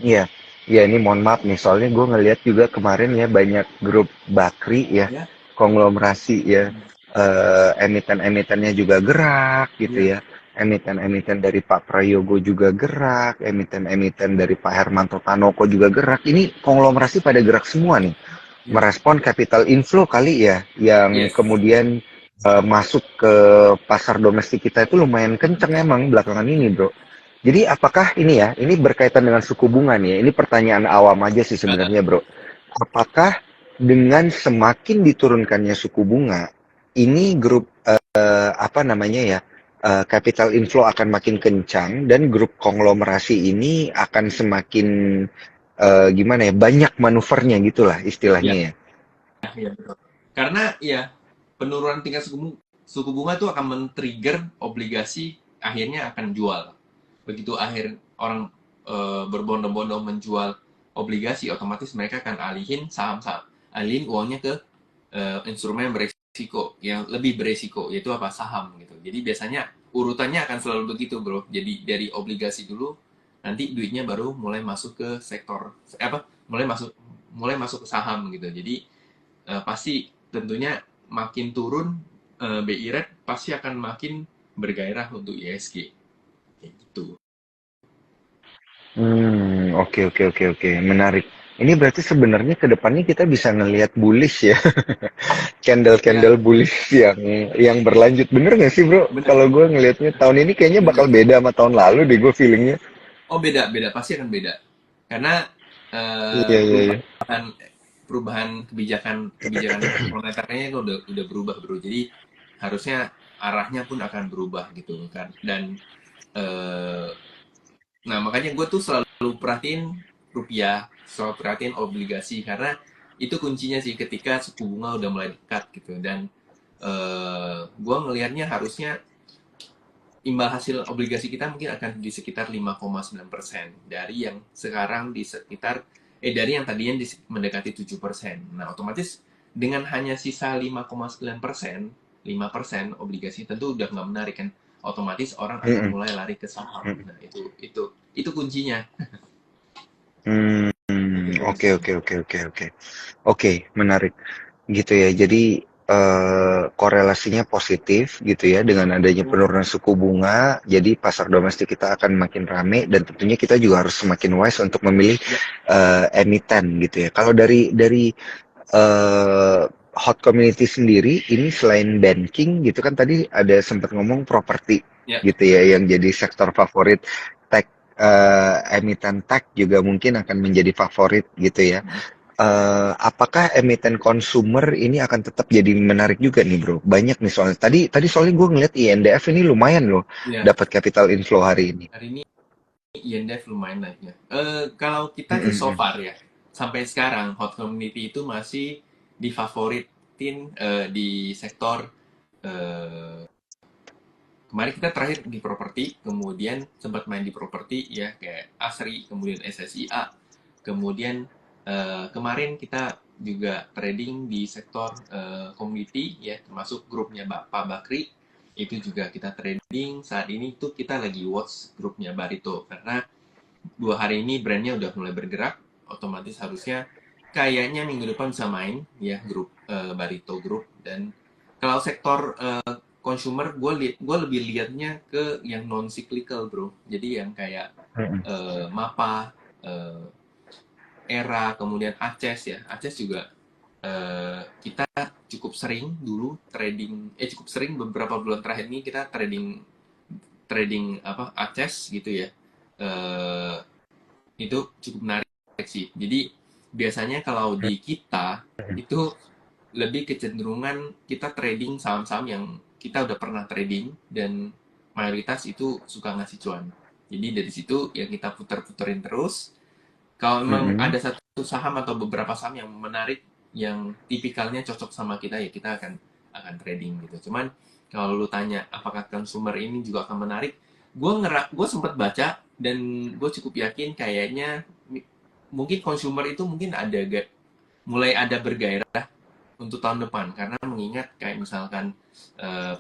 Iya, iya ini mohon maaf nih. Soalnya gue ngeliat juga kemarin ya banyak grup Bakri ya, Ya, konglomerasi ya. Emiten-emitennya juga gerak gitu ya, ya. Emiten-emiten dari Pak Prayogo juga gerak, emiten-emiten dari Pak Hermanto Tanoko juga gerak. Ini konglomerasi pada gerak semua nih. ya. Merespon capital inflow kali ya, yang Yes. kemudian masuk ke pasar domestik kita itu lumayan kenceng emang belakangan ini, bro. Jadi apakah ini ya, ini berkaitan dengan suku bunga nih ya, ini pertanyaan awam aja sih sebenarnya, bro. Apakah dengan semakin diturunkannya suku bunga, ini grup apa namanya ya, capital inflow akan makin kencang dan grup konglomerasi ini akan semakin gimana ya, banyak manuvernya gitulah istilahnya Ya, ya. ya betul. Karena ya penurunan tingkat suku bunga itu akan men-trigger obligasi akhirnya akan jual. Begitu akhir orang berbondong-bondong menjual obligasi, otomatis mereka akan alihin uangnya ke instrumen beresiko yang lebih beresiko, yaitu apa, saham gitu. Jadi biasanya urutannya akan selalu begitu bro. Jadi dari obligasi dulu, nanti duitnya baru mulai masuk ke sektor apa, mulai masuk ke saham gitu. Jadi pasti tentunya makin turun BI rate pasti akan makin bergairah untuk ISG kayak gitu. Oke, oke, oke, oke, menarik. Ini berarti sebenarnya ke depannya kita bisa ngelihat bullish ya, Ya candle-candle bullish yang berlanjut. Bener nggak sih bro? benar Kalau gue ngelihatnya tahun ini kayaknya bakal benar. beda sama tahun lalu deh gue feelingnya. Oh beda beda, pasti akan beda karena Iya, iya, iya. perubahan perubahan kebijakan kebijakan moneternya itu udah berubah bro. Jadi harusnya arahnya pun akan berubah gitu kan. Dan eh, nah makanya gue tuh selalu selalu perhatiin rupiah, selalu perhatiin obligasi, karena itu kuncinya sih ketika suku bunga udah mulai dekat gitu. Dan gue ngelihatnya harusnya imbal hasil obligasi kita mungkin akan di sekitar 5,9% dari yang sekarang di sekitar dari yang tadinya mendekati 7%. Nah, otomatis dengan hanya sisa 5,9%, 5% obligasi tentu udah nggak menarik kan. Otomatis orang akan Mm-mm. mulai lari ke saham. Mm-mm. Nah, itu kuncinya. Hmm, Itu oke kuncinya. oke oke oke oke. Oke, menarik. Gitu ya. Jadi korelasinya positif gitu ya dengan adanya penurunan suku bunga. Jadi pasar domestik kita akan makin rame dan tentunya kita juga harus semakin wise untuk memilih Ya, emiten gitu ya. Kalau dari hot community sendiri ini selain banking gitu kan tadi ada sempat ngomong properti ya. gitu ya yang jadi sektor favorit tech emiten tech juga mungkin akan menjadi favorit gitu ya. Apakah emiten consumer ini akan tetap jadi menarik juga nih bro? Banyak nih soalnya. Tadi soalnya gue ngeliat INDF ini lumayan loh Ya, dapat capital inflow hari ini. hari ini INDF lumayan naiknya. Kalau kita sih so Mm-mm. far ya, sampai sekarang hot community itu masih difavoritin di sektor eh, kemarin kita terakhir di properti, kemudian sempat main di properti ya kayak Asri, kemudian SSIA, kemudian kemarin kita juga trading di sektor community ya termasuk grupnya Pak Bakri itu juga kita trading saat ini tuh kita lagi watch grupnya Barito karena 2 hari ini brandnya udah mulai bergerak otomatis harusnya kayaknya minggu depan bisa main ya grup Barito Group dan kalau sektor consumer gue lebih liatnya ke yang non cyclical bro jadi yang kayak Mm-mm. Mapa eh, Era kemudian Aces ya Aces juga kita cukup sering dulu trading cukup sering beberapa bulan terakhir ini kita trading trading apa Aces gitu ya eh, itu cukup menarik sih. Jadi biasanya kalau di kita itu lebih kecenderungan kita trading saham-saham yang kita udah pernah trading dan mayoritas itu suka ngasih cuan. Jadi dari situ yang kita puter-puterin terus. Kalau memang Mm-mm. ada satu saham atau beberapa saham yang menarik, yang tipikalnya cocok sama kita ya kita akan trading gitu. Cuman kalau lu tanya apakah consumer ini juga akan menarik, gue sempat baca dan gue cukup yakin kayaknya mungkin consumer itu mungkin mulai ada bergairah untuk tahun depan karena mengingat kayak misalkan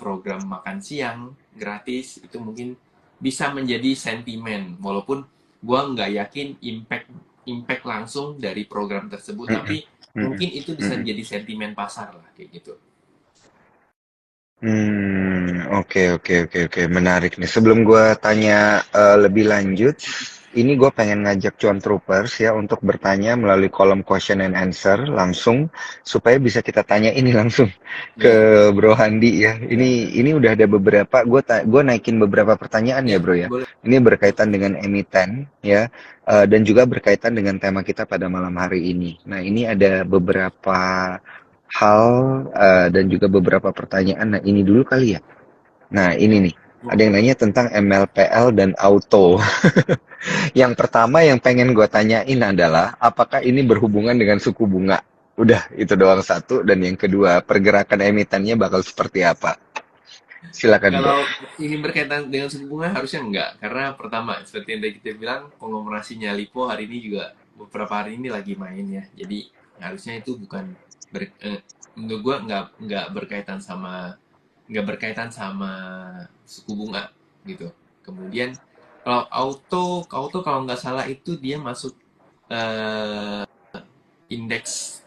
program makan siang gratis itu mungkin bisa menjadi sentimen walaupun gua nggak yakin impact impact langsung dari program tersebut Mm-mm. tapi Mm-mm. mungkin itu bisa Mm-mm. menjadi sentimen pasar lah kayak gitu. Oke oke oke oke menarik nih. Sebelum gue tanya lebih lanjut, ini gue pengen ngajak Cuan Troopers ya untuk bertanya melalui kolom question and answer langsung supaya bisa kita tanya ini langsung ke Ya, Bro Handi ya. Ini ya, ini udah ada beberapa gue naikin beberapa pertanyaan ya ya, Bro ya. boleh. Ini berkaitan dengan emiten ya dan juga berkaitan dengan tema kita pada malam hari ini. Nah ini ada beberapa hal dan juga beberapa pertanyaan. Nah, ini dulu kali ya. Nah, ini nih. Ada yang nanya tentang MLPL dan auto. Yang pertama yang pengen gue tanyain adalah apakah ini berhubungan dengan suku bunga? Udah, itu doang satu. Dan yang kedua, pergerakan emitennya bakal seperti apa? Silakan, Bro. Kalau ini berkaitan dengan suku bunga harusnya enggak, karena pertama seperti yang tadi kita bilang konglomerasinya Lipo hari ini juga beberapa hari ini lagi main ya, jadi harusnya itu bukan menurut gua nggak berkaitan sama suku bunga gitu. Kemudian kalau auto kalau nggak salah itu dia masuk eh, indeks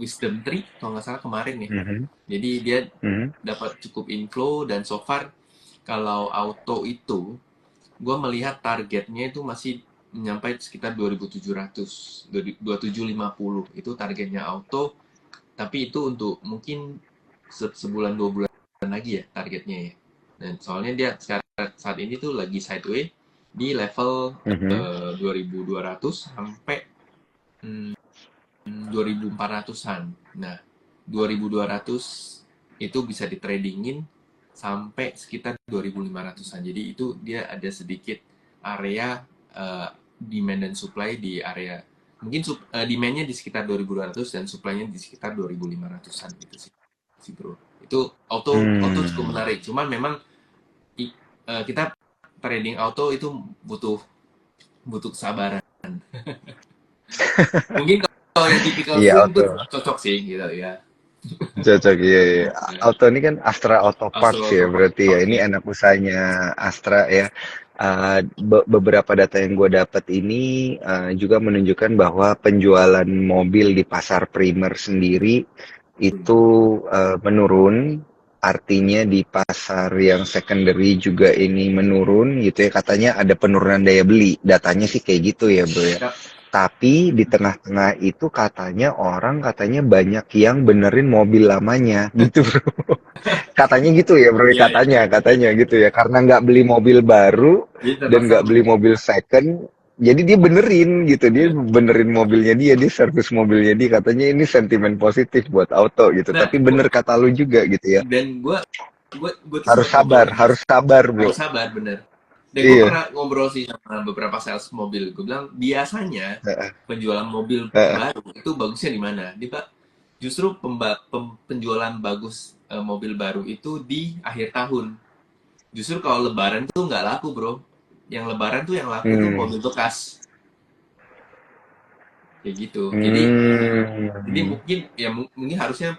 Wisdom Tree kalau nggak salah kemarin ya. Mhm, Jadi dia mhm, dapat cukup inflow dan so far kalau auto itu gue melihat targetnya itu masih menyampai sekitar 2700 2750 itu targetnya auto tapi itu untuk mungkin sebulan 2 bulan lagi ya targetnya ya dan soalnya dia sekarang saat ini tuh lagi sideways di level mhm. 2200 sampai 2400-an. Nah, 2200 itu bisa ditradingin sampai sekitar 2500-an. Jadi itu dia ada sedikit area demand dan supply di area mungkin demand-nya di sekitar 2.200 dan supply-nya di sekitar 2.500-an gitu sih bro. Itu auto cukup Hmm. menarik. Cuman memang kita trading auto itu butuh butuh kesabaran. Mungkin kalau yang tipikal Iya, swing auto. tuh cocok sih gitu ya. Cocok, iya, iya. Nah, Auto ini kan Astra Auto Parts Astro ya, Auto berarti ya. Park Ini ya. anak usahanya Astra ya. Beberapa data yang gue dapat ini juga menunjukkan bahwa penjualan mobil di pasar primer sendiri itu menurun. Artinya di pasar yang secondary juga ini menurun gitu ya. Katanya ada penurunan daya beli. Datanya sih kayak gitu ya, bro ya. Ya, Tapi di tengah-tengah itu katanya banyak yang benerin mobil lamanya gitu bro. Katanya gitu ya bro, ya, ya. katanya gitu ya. Karena nggak beli mobil baru Jadi dan terpaksa nggak beli mobil second, jadi dia benerin gitu. Dia ya. benerin mobilnya dia servis mobilnya dia. Katanya ini sentimen positif buat auto gitu. Nah, Tapi bener kata lu juga gitu ya. dan gue tuh sempat ngobrol sama Harus sabar bro. harus sabar bener. Dan gue Iya. pernah ngobrol sih sama beberapa sales mobil. Gue bilang biasanya Heeh, penjualan mobil heeh. baru itu bagusnya di mana? Justru penjualan bagus mobil baru itu di akhir tahun. Justru kalau Lebaran tuh nggak laku bro. Yang Lebaran tuh yang laku tuh Hmm. mobil bekas kayak gitu. Jadi Hmm. mungkin ya mungkin harusnya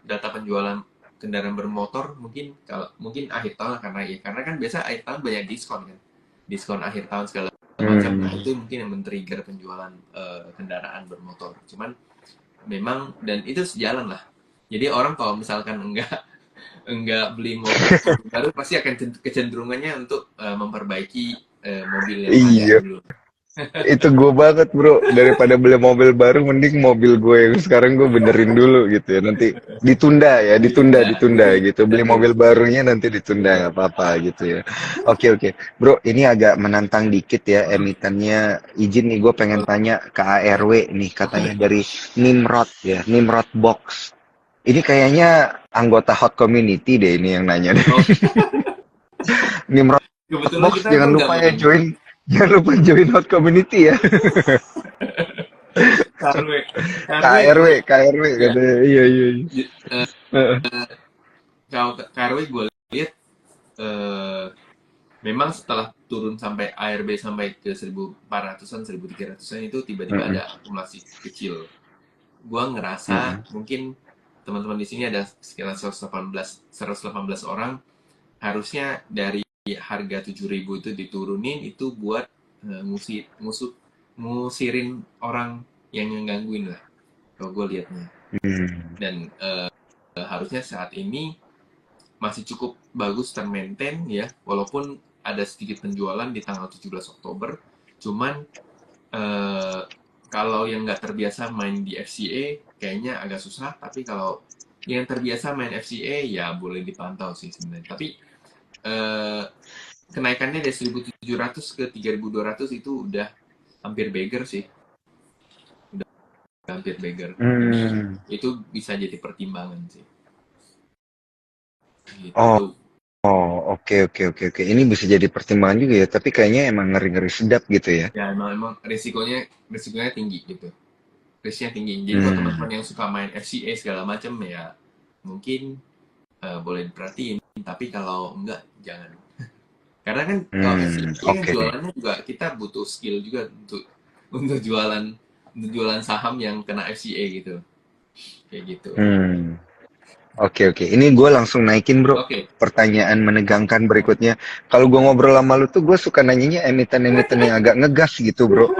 data penjualan kendaraan bermotor mungkin kalau mungkin akhir tahun karena kan biasa akhir tahun banyak diskon kan, diskon akhir tahun segala macam. Nah Hmm. itu mungkin yang men-trigger penjualan kendaraan bermotor. Cuman memang dan itu sejalan lah. Jadi orang kalau misalkan enggak beli mobil baru pasti akan kecenderungannya untuk memperbaiki mobil yang ada Iya. dulu. Itu gue banget bro, daripada beli mobil baru mending mobil gue yang sekarang gue benerin dulu gitu ya, nanti ditunda ya, Ditunda, ditunda gitu, beli betul. mobil barunya nanti ditunda Betul. nggak apa-apa gitu ya. Oke, oke bro, ini agak menantang dikit ya emitennya. Izin nih, gue pengen tanya ke ARW nih, katanya dari Nimrod ya, Nimrod Box. Ini kayaknya anggota hot community deh ini yang nanya deh. Oh, Nimrod kebetulan Box, kita jangan kan lupa ya gabung join, jangan lupa join hot community ya. KRW. KRW KRW, gue KRW ya katanya. Iya, iya, iya. Heeh. kalau KRW gue lihat eh, memang setelah turun sampai ARB sampai ke 1.400-an 1.300-an itu tiba-tiba Heeh. ada akumulasi kecil. Gua ngerasa Heeh. mungkin teman-teman di sini ada sekitar 118 orang, harusnya dari harga 7.000 itu diturunin itu buat ngusirin orang yang ngegangguin lah kalau gue liatnya. Hmm. Dan harusnya saat ini masih cukup bagus termaintain ya, walaupun ada sedikit penjualan di tanggal 17 Oktober. Cuman eh, kalau yang nggak terbiasa main di FCA kayaknya agak susah, tapi kalau yang terbiasa main FCA ya boleh dipantau sih sebenarnya. Tapi eh, kenaikannya dari 1.700 ke 3.200 itu udah hampir beggar sih, udah hampir beggar. Jadi Hmm. itu bisa jadi pertimbangan sih. Gitu. Oh, Itu oh, oke, oke, oke, oke. Ini bisa jadi pertimbangan juga ya. Tapi kayaknya emang ngeri-ngeri sedap gitu ya. ya emang risikonya tinggi gitu. Risknya tinggi. Jadi buat Hmm. teman-teman yang suka main FCA segala macam ya mungkin boleh diperhatiin. Tapi kalau enggak jangan. Karena kan kalau Hmm. FCA kan Oke. jualannya juga kita butuh skill juga untuk jualan untuk jualan saham yang kena FCA gitu. Kayak gitu. Hmm. Oke, oke. Ini gue langsung naikin bro. Oke. Pertanyaan menegangkan berikutnya. Kalau gue ngobrol sama lu tuh gue suka nanyanya emiten-emiten yang agak ngegas gitu bro.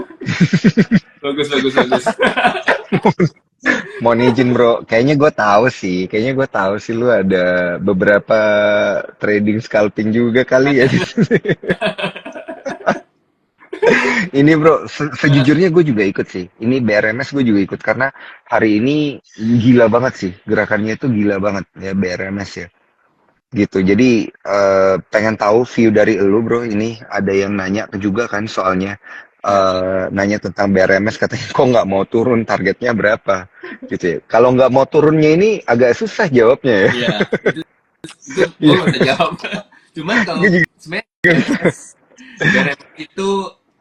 Bagus bagus bagus. Mohon izin bro, kayaknya gue tahu sih lu ada beberapa trading scalping juga kali ya di sini. Ini bro, sejujurnya gue juga ikut sih. Ini BRMS gue juga ikut karena hari ini gila banget sih, gerakannya itu gila banget ya BRMS ya. Gitu. Jadi pengen tahu view dari elu bro. Ini ada yang nanya juga kan soalnya Ya. nanya tentang BRMS, katanya kok nggak mau turun, targetnya berapa gitu ya. Kalau nggak mau turunnya ini agak susah jawabnya ya. Iya, itu gue Iya, nggak bisa jawab. Cuman kalau gue juga. sebenarnya BRMS itu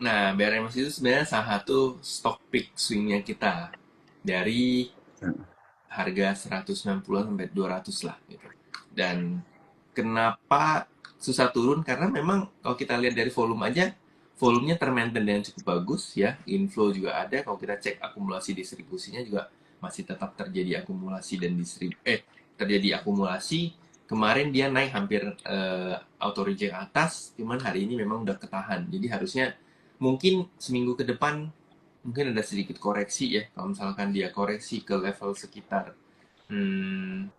Nah, BRMS itu sebenarnya salah satu stock pick swingnya kita dari harga 190-an sampai 200 lah gitu. Dan kenapa susah turun? Karena memang kalau kita lihat dari volume aja, volumenya termaintain dengan cukup bagus ya. Inflow juga ada. Kalau kita cek akumulasi distribusinya juga masih tetap terjadi akumulasi dan terjadi akumulasi. Kemarin dia naik hampir auto reject atas, cuman hari ini memang udah ketahan. Jadi harusnya mungkin seminggu ke depan mungkin ada sedikit koreksi ya. Kalau misalkan dia koreksi ke level sekitar 318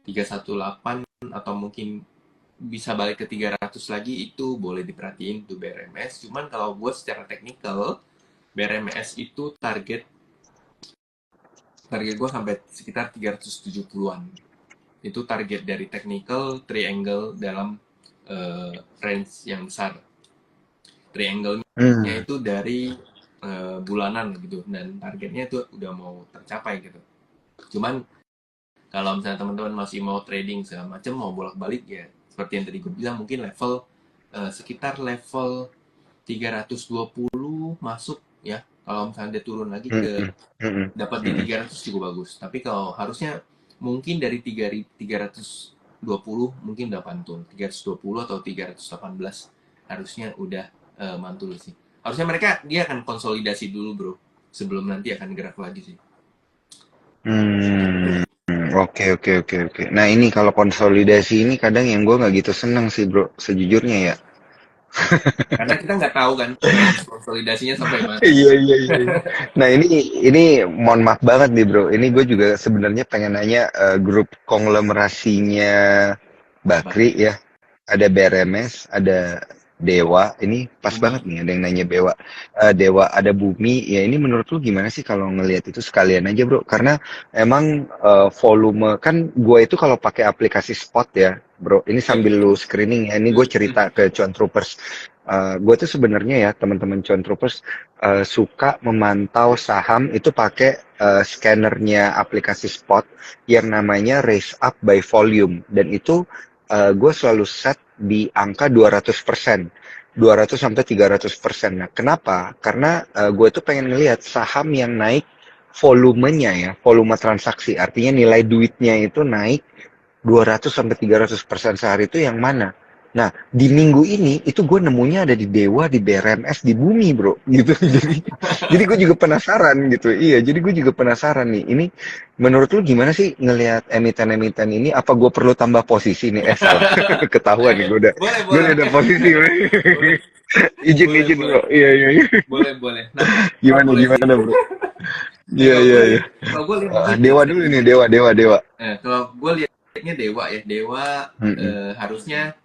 318 atau mungkin bisa balik ke 300 lagi, itu boleh diperhatiin tuh BRMS. Cuman kalau gue secara teknikal, BRMS itu target target gue sampai sekitar 370-an. Itu target dari technical triangle dalam range yang besar. Triangle-nya Hmm. itu dari bulanan gitu, dan targetnya itu udah mau tercapai gitu. Cuman kalau misalnya teman-teman masih mau trading segala macam, mau bolak-balik ya seperti yang tadi gue bilang, mungkin level sekitar level 320 masuk ya. Kalau misalnya dia turun lagi Hmm. ke Hmm. dapat di Hmm. 300 cukup bagus. Tapi kalau harusnya mungkin dari 320 mungkin udah pantul. 320 atau 318 harusnya udah mantul sih. Harusnya dia akan konsolidasi dulu bro, sebelum nanti akan gerak lagi sih. Hmm. Oke, oke, oke, oke. Nah ini kalau konsolidasi ini kadang yang gue nggak gitu seneng sih bro, sejujurnya ya. Karena kita nggak tahu kan range konsolidasinya sampai mana. Iya, iya, iya, iya. Nah ini mohon maaf banget nih bro. Ini gue juga sebenarnya pengen nanya grup konglomerasinya Apa? Bakri ya. Ada BRMS, ada Dewa. Ini pas banget Bumi. nih ada yang nanya Dewa. Dewa ada Bumi. Ya ini menurut lu gimana sih kalau ngelihat itu sekalian aja bro? Karena emang volume kan gue itu kalau pakai aplikasi spot ya bro. Ini Yep. sambil lu screening ya. Ini gue cerita ke Cuan Troopers. Gue tuh sebenarnya ya teman-teman Cuan Troopers suka memantau saham itu pakai scannernya aplikasi spot yang namanya Raise Up by Volume, dan itu gue selalu set di angka 200%, 200 sampai 300%. Nah, kenapa? Karena gue tuh pengen ngelihat saham yang naik volumenya ya, volume transaksi, artinya nilai duitnya itu naik 200 sampai 300% sehari itu yang mana? Nah, di minggu ini itu gue nemunya ada di Dewa, di BRMS, di Bumi, bro. Gitu. Jadi gue juga penasaran gitu. Iya, jadi gue juga penasaran nih. Ini menurut lu gimana sih ngelihat emiten-emiten ini? Apa gue perlu tambah posisi nih? Salah. Ketahuan nih Boleh, gue boleh. udah ada posisi. Boleh, Izin, boleh, izin, boleh. bro. Iya, iya, iya. Boleh, boleh. Nah, Gimana, boleh sih. gimana, bro? Iya, Kalau iya, gue iya. lihat, kalau gue lihat begini Dewa sih. dulu nih, Dewa, Dewa, Dewa. Kalau gue lihatnya Dewa ya, Dewa Mm-mm. harusnya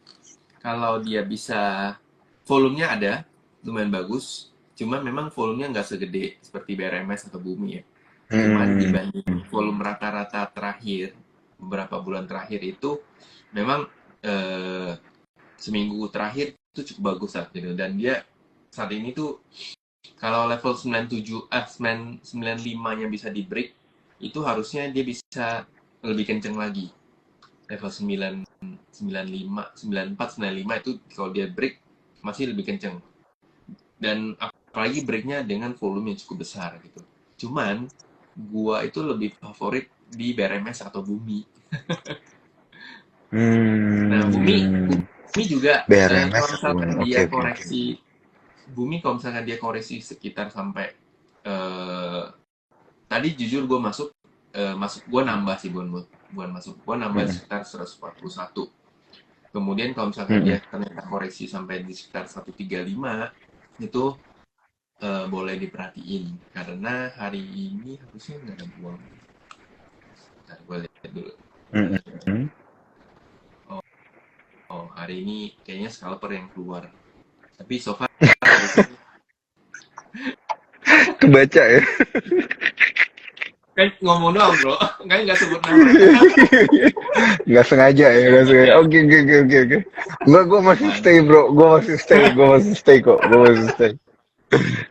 kalau dia bisa volumenya ada, lumayan bagus. Cuman memang volumenya nggak segede seperti BRMS atau Bumi ya. Cuman Hmm. dibanding volume rata-rata terakhir, beberapa bulan terakhir itu memang eh, seminggu terakhir itu cukup bagus saat gitu. Dan dia saat ini tuh kalau level 97 95-nya bisa di break, itu harusnya dia bisa lebih kenceng lagi. Level 9 95 94 95 itu kalau dia break masih lebih kenceng. Dan apalagi breaknya dengan volume yang cukup besar gitu. Cuman gua itu lebih favorit di BRMS atau Bumi. Nah, Hmm. Bumi juga BRMS kalau atau misalkan oke, dia oke, oke. koreksi Bumi, kalau misalkan dia koreksi sekitar sampai eh, tadi jujur gue masuk gue nambah sih bukan masuk gue nambah Mm-mm. sekitar 141. Kemudian kalau misalkan Mm-mm. dia ternyata koreksi sampai di sekitar 135, itu boleh diperhatiin karena hari ini harusnya nggak ada buang. Ntar gue lihat dulu. Mm-mm. Oh, oh, hari ini kayaknya scalper yang keluar. Tapi so far harusnya Kebaca ya. kan ngomong doang bro, kan nggak sebut nama. Nggak sengaja ya, nggak sengaja. Oke, oke, oke, oke, oke. Nggak, gue masih stay bro, gue masih stay kok, gue masih stay.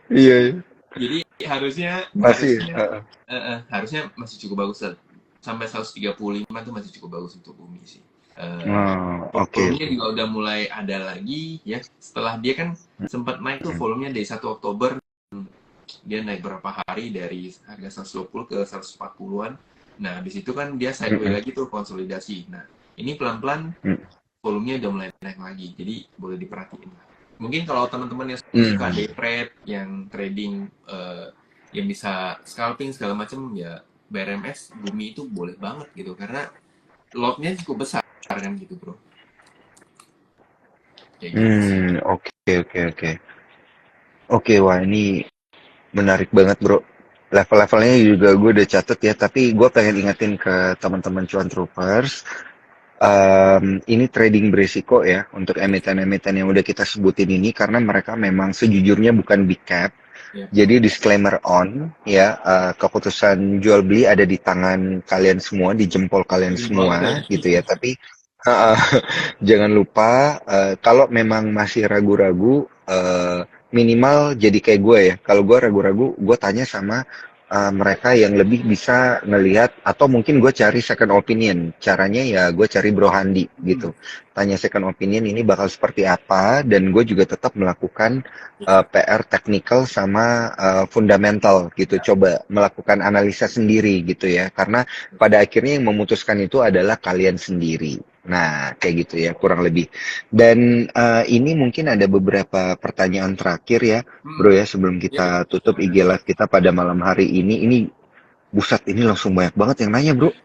Iya, iya. Jadi harusnya Masih. harusnya harusnya masih cukup bagus lah. Sampai 135 itu masih cukup bagus untuk Bumi sih. Eh, Oh, oke. volumenya juga udah mulai ada lagi ya. Setelah dia kan sempat naik tuh volumenya dari 1 Oktober, dia naik berapa hari dari harga 120 ke 140-an. Nah, habis itu kan dia sideways Mm-mm. lagi tuh konsolidasi. Nah, ini pelan-pelan volumenya udah mulai naik lagi. Jadi boleh diperhatiin lah. Mungkin kalau teman-teman yang suka Mm. day trade, yang trading, yang bisa scalping segala macam ya, BRMS Bumi itu boleh banget gitu karena lotnya cukup besar kan gitu bro. Kayak gitu sih. Oke, oke, oke. Oke, wah ini menarik banget bro. Level-levelnya juga gue udah catet ya, tapi gue pengen ingetin ke teman-teman cuan troopers, ini trading berisiko ya untuk emiten-emiten yang udah kita sebutin ini karena mereka memang sejujurnya bukan big cap. Ya, Jadi disclaimer on ya, keputusan jual beli ada di tangan kalian semua, di jempol kalian jempol semua ya. gitu ya. Tapi uh, jangan lupa kalau memang masih ragu-ragu, minimal jadi kayak gue ya. Kalau gue ragu-ragu, gue tanya sama mereka yang lebih bisa ngelihat atau mungkin gue cari second opinion. Caranya ya gue cari Bro Handi Hmm. gitu. Tanya second opinion ini bakal seperti apa dan gue juga tetap melakukan PR technical sama fundamental gitu. Coba melakukan analisa sendiri gitu ya. Karena pada akhirnya yang memutuskan itu adalah kalian sendiri. Nah, kayak gitu ya, kurang lebih. Dan ini mungkin ada beberapa pertanyaan terakhir ya, Hmm. Bro ya, sebelum Ya, kita tutup IG silakan. Live kita pada malam hari ini. Ini buset, ini langsung banyak banget yang nanya, Bro.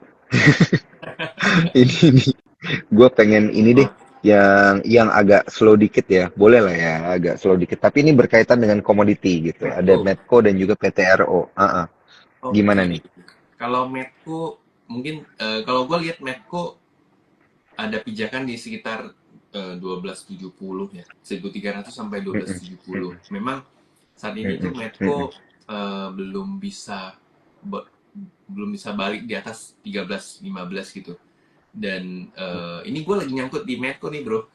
Ini gue pengen ini deh, yang agak slow dikit ya, boleh lah ya, agak slow dikit. Tapi ini berkaitan dengan komoditi gitu. Ada Medco. Medco dan juga PTRO. Gimana Oke. nih? Kalau Medco mungkin kalau gue lihat Medco ada pijakan di sekitar 1270 ya, 1300 sampai Mm-mm, 1270. mm-mm, Memang saat ini tuh mm-mm, Medco mm-mm, belum bisa belum bisa balik di atas 13-15 gitu. Dan ini gue lagi nyangkut di Medco nih bro.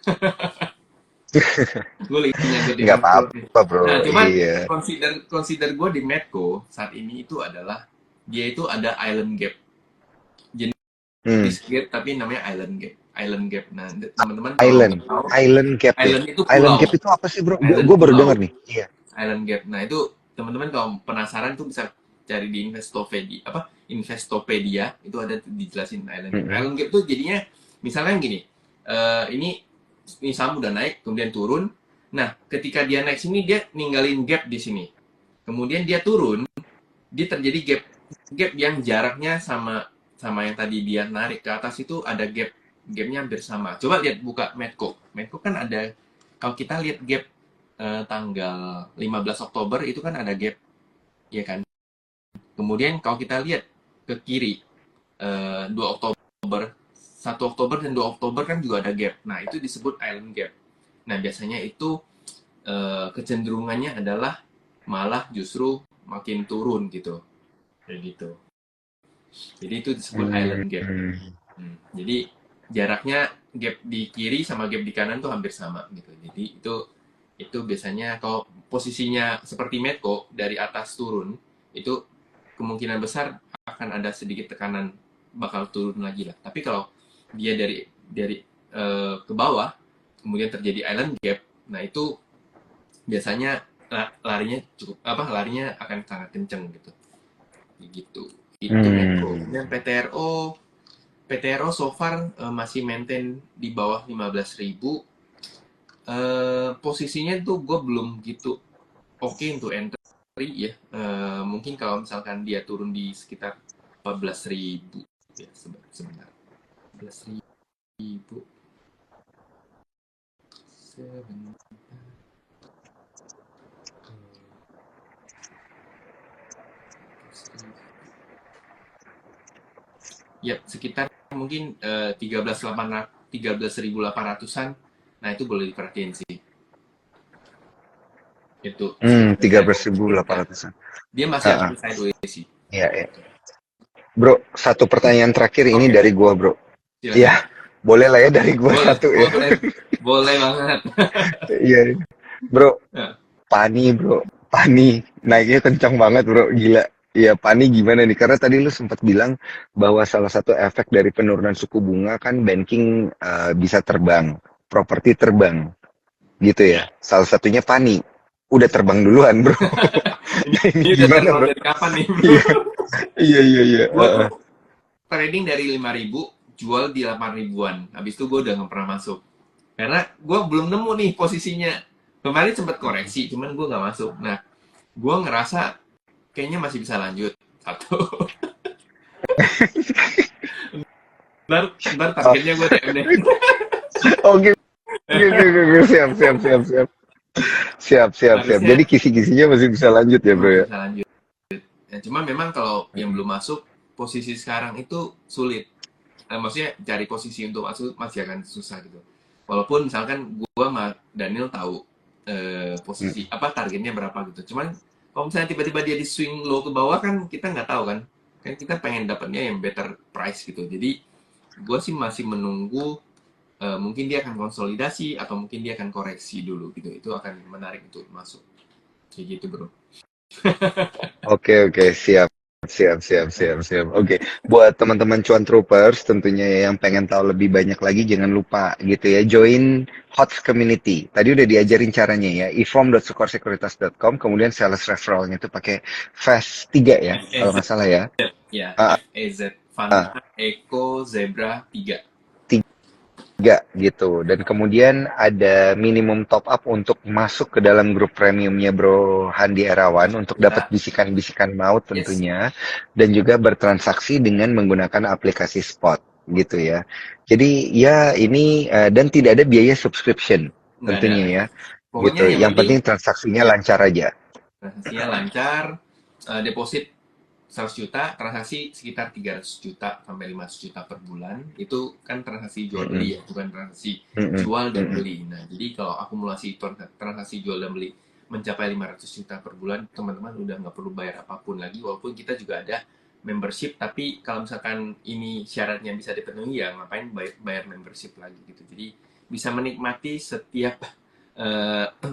Gue lagi nyangkut di nggak Medco nih. apa-apa, Bro. Nah, cuman Iya. consider gue di Medco saat ini itu adalah dia itu ada island gap. Hmm. Jenis gap tapi namanya island gap. Island gap. Nah, teman-teman kalau Island, nggak tahu, Island Gap ya. island itu Island pulau. Gap itu apa sih, Bro? Island Gue baru pulau. denger nih. Iya. Island gap. Nah, itu teman-teman kalau penasaran tuh bisa cari di Investopedia Investopedia itu ada dijelasin island gap. Mm-mm. Island gap tuh jadinya misalnya gini. Ini saham udah naik kemudian turun. Nah, ketika dia naik sini dia ninggalin gap di sini. Kemudian dia turun, dia terjadi gap yang jaraknya sama sama yang tadi dia narik ke atas itu ada gapnya hampir sama. Coba lihat buka Medco. Medco kan ada kalau kita lihat gap tanggal 15 Oktober itu kan ada gap ya kan. Kemudian kalau kita lihat ke kiri 2 Oktober, 1 Oktober dan 2 Oktober kan juga ada gap. Nah, itu disebut island gap. Nah, biasanya itu kecenderungannya adalah malah justru makin turun gitu. Kayak gitu. Jadi itu disebut Hmm. island gap. Jadi jaraknya gap di kiri sama gap di kanan tuh hampir sama gitu. Jadi itu biasanya kalau posisinya seperti Medco dari atas turun itu kemungkinan besar akan ada sedikit tekanan bakal turun lagi lah. Tapi kalau dia dari ke bawah kemudian terjadi island gap, nah itu biasanya larinya cukup larinya akan sangat kenceng gitu. Gitu. Itu Medco. Hmm. Kemudian PTRO so far masih maintain di bawah 15.000. Posisinya tuh gue belum gitu oke untuk entry ya. Mungkin kalau misalkan dia turun di sekitar 14.000 ya sebentar. 14.000 sebentar. Ya, sekitar mungkin 13.800-an. Nah, itu boleh diperhatiin sih. Itu sebenarnya saya 13.800-an. dia masih Heeh. akan sideways sih. Iya, iya. Bro, satu pertanyaan terakhir ini Oke, dari gua, Bro. silakan. Iya, boleh lah ya dari gua Boleh, satu ya. boleh. Boleh banget. Iya, Bro. Nah, Pani, Bro. Pani naiknya kencang banget, Bro. Gila. Iya, Pani gimana nih? Karena tadi lu sempat bilang bahwa salah satu efek dari penurunan suku bunga kan banking bisa terbang, properti terbang, gitu ya. Ya. Salah satunya Pani. Udah terbang duluan, bro. ini, Nah, ini ini udah gimana, terbang bro? dari kapan nih, bro? Iya, iya, iya, iya. Gue tuh trading dari 5.000, jual di 8 ribuan. Habis itu gue udah nggak pernah masuk. Karena gue belum nemu nih posisinya. Kemarin sempat koreksi, cuman gue nggak masuk. Nah, gue ngerasa kayaknya masih bisa lanjut. Satu. Ntar Oh, targetnya gue DM deh. oke, oke, oke, oke. Siap, siap, siap, siap. Siap, siap, siap. Jadi Harusnya kisi-kisinya masih bisa lanjut ya, bro masih ya? bisa lanjut. Ya, cuma memang kalau yang belum masuk, posisi sekarang itu sulit. Maksudnya cari posisi untuk masuk masih akan susah gitu. Walaupun misalkan gue sama Daniel tahu posisi Mm. apa targetnya berapa gitu. Cuman kalau misalnya tiba-tiba dia di swing low ke bawah kan kita nggak tahu kan. Kan kita pengen dapatnya yang better price gitu. Jadi gue sih masih menunggu mungkin dia akan konsolidasi atau mungkin dia akan koreksi dulu gitu. Itu akan menarik untuk masuk. Kayak gitu bro. Oke, oke, siap. Siap, siap, siap, siap. Oke, buat teman-teman cuan troopers tentunya ya yang pengen tahu lebih banyak lagi jangan lupa gitu ya join HOTS community. Tadi udah diajarin caranya ya, ifrom.sukorsecuritas.com, kemudian sales referralnya itu pakai fast 3 ya, kalau FEZ nggak salah ya. ya, Ah, FEZ ah, Fanta Eco Zebra 3. tiga gitu. Dan kemudian ada minimum top up untuk masuk ke dalam grup premiumnya Bro Handi Erawan untuk dapat Kita bisikan-bisikan maut yes, tentunya dan juga bertransaksi dengan menggunakan aplikasi spot gitu ya. Jadi ya ini dan tidak ada biaya subscription nggak ada. tentunya ya. Pokoknya Gitu. yang Yang penting penting transaksinya ya lancar aja. transaksinya lancar, deposit 100 juta, transaksi sekitar 300 juta sampai 500 juta per bulan. Itu kan transaksi jual beli Mm-mm. ya, bukan transaksi Mm-mm. jual dan Mm-mm. beli. Nah, jadi kalau akumulasi transaksi jual dan beli mencapai 500 juta per bulan, teman-teman udah nggak perlu bayar apapun lagi, walaupun kita juga ada membership, tapi kalau misalkan ini syaratnya bisa dipenuhi, ya ngapain bayar membership lagi gitu. Jadi bisa menikmati setiap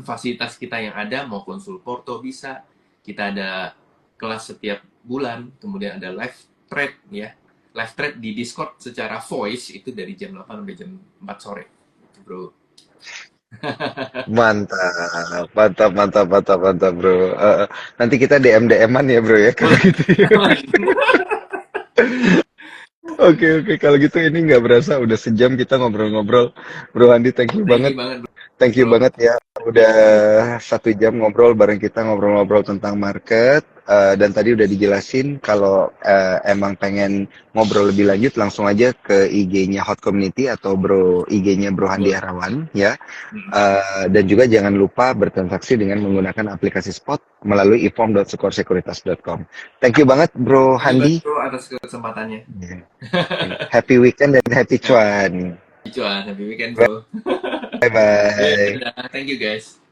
fasilitas kita yang ada, mau konsul porto bisa, kita ada kelas setiap bulan, kemudian ada live thread ya, live thread di Discord secara voice itu dari jam 8 sampai jam 4 sore, gitu, bro. Mantap, mantap, mantap, mantap, mantap, bro. Nanti kita DM-DM-an ya, bro ya, kalau Boleh. gitu ya. Oke, oke, kalau gitu ini nggak berasa udah sejam kita ngobrol-ngobrol. Bro Andi, thank you Thank banget. you banget, Thank you bro. banget ya. Udah 1 jam ngobrol bareng kita, ngobrol-ngobrol tentang market. Dan tadi udah dijelasin kalau emang pengen ngobrol lebih lanjut, langsung aja ke IG-nya Hot Community atau IG-nya Bro Handi Boleh. Arawan ya. Hmm. Dan juga jangan lupa bertransaksi dengan menggunakan aplikasi spot melalui ifom.sukorsecuritas.com. Thank you banget Bro Thank you banget, Handi. bro, atas kesempatannya. Happy weekend dan happy cuan. Cuan, happy weekend, bro. Bye Ya, bye. dadah. Thank you, guys.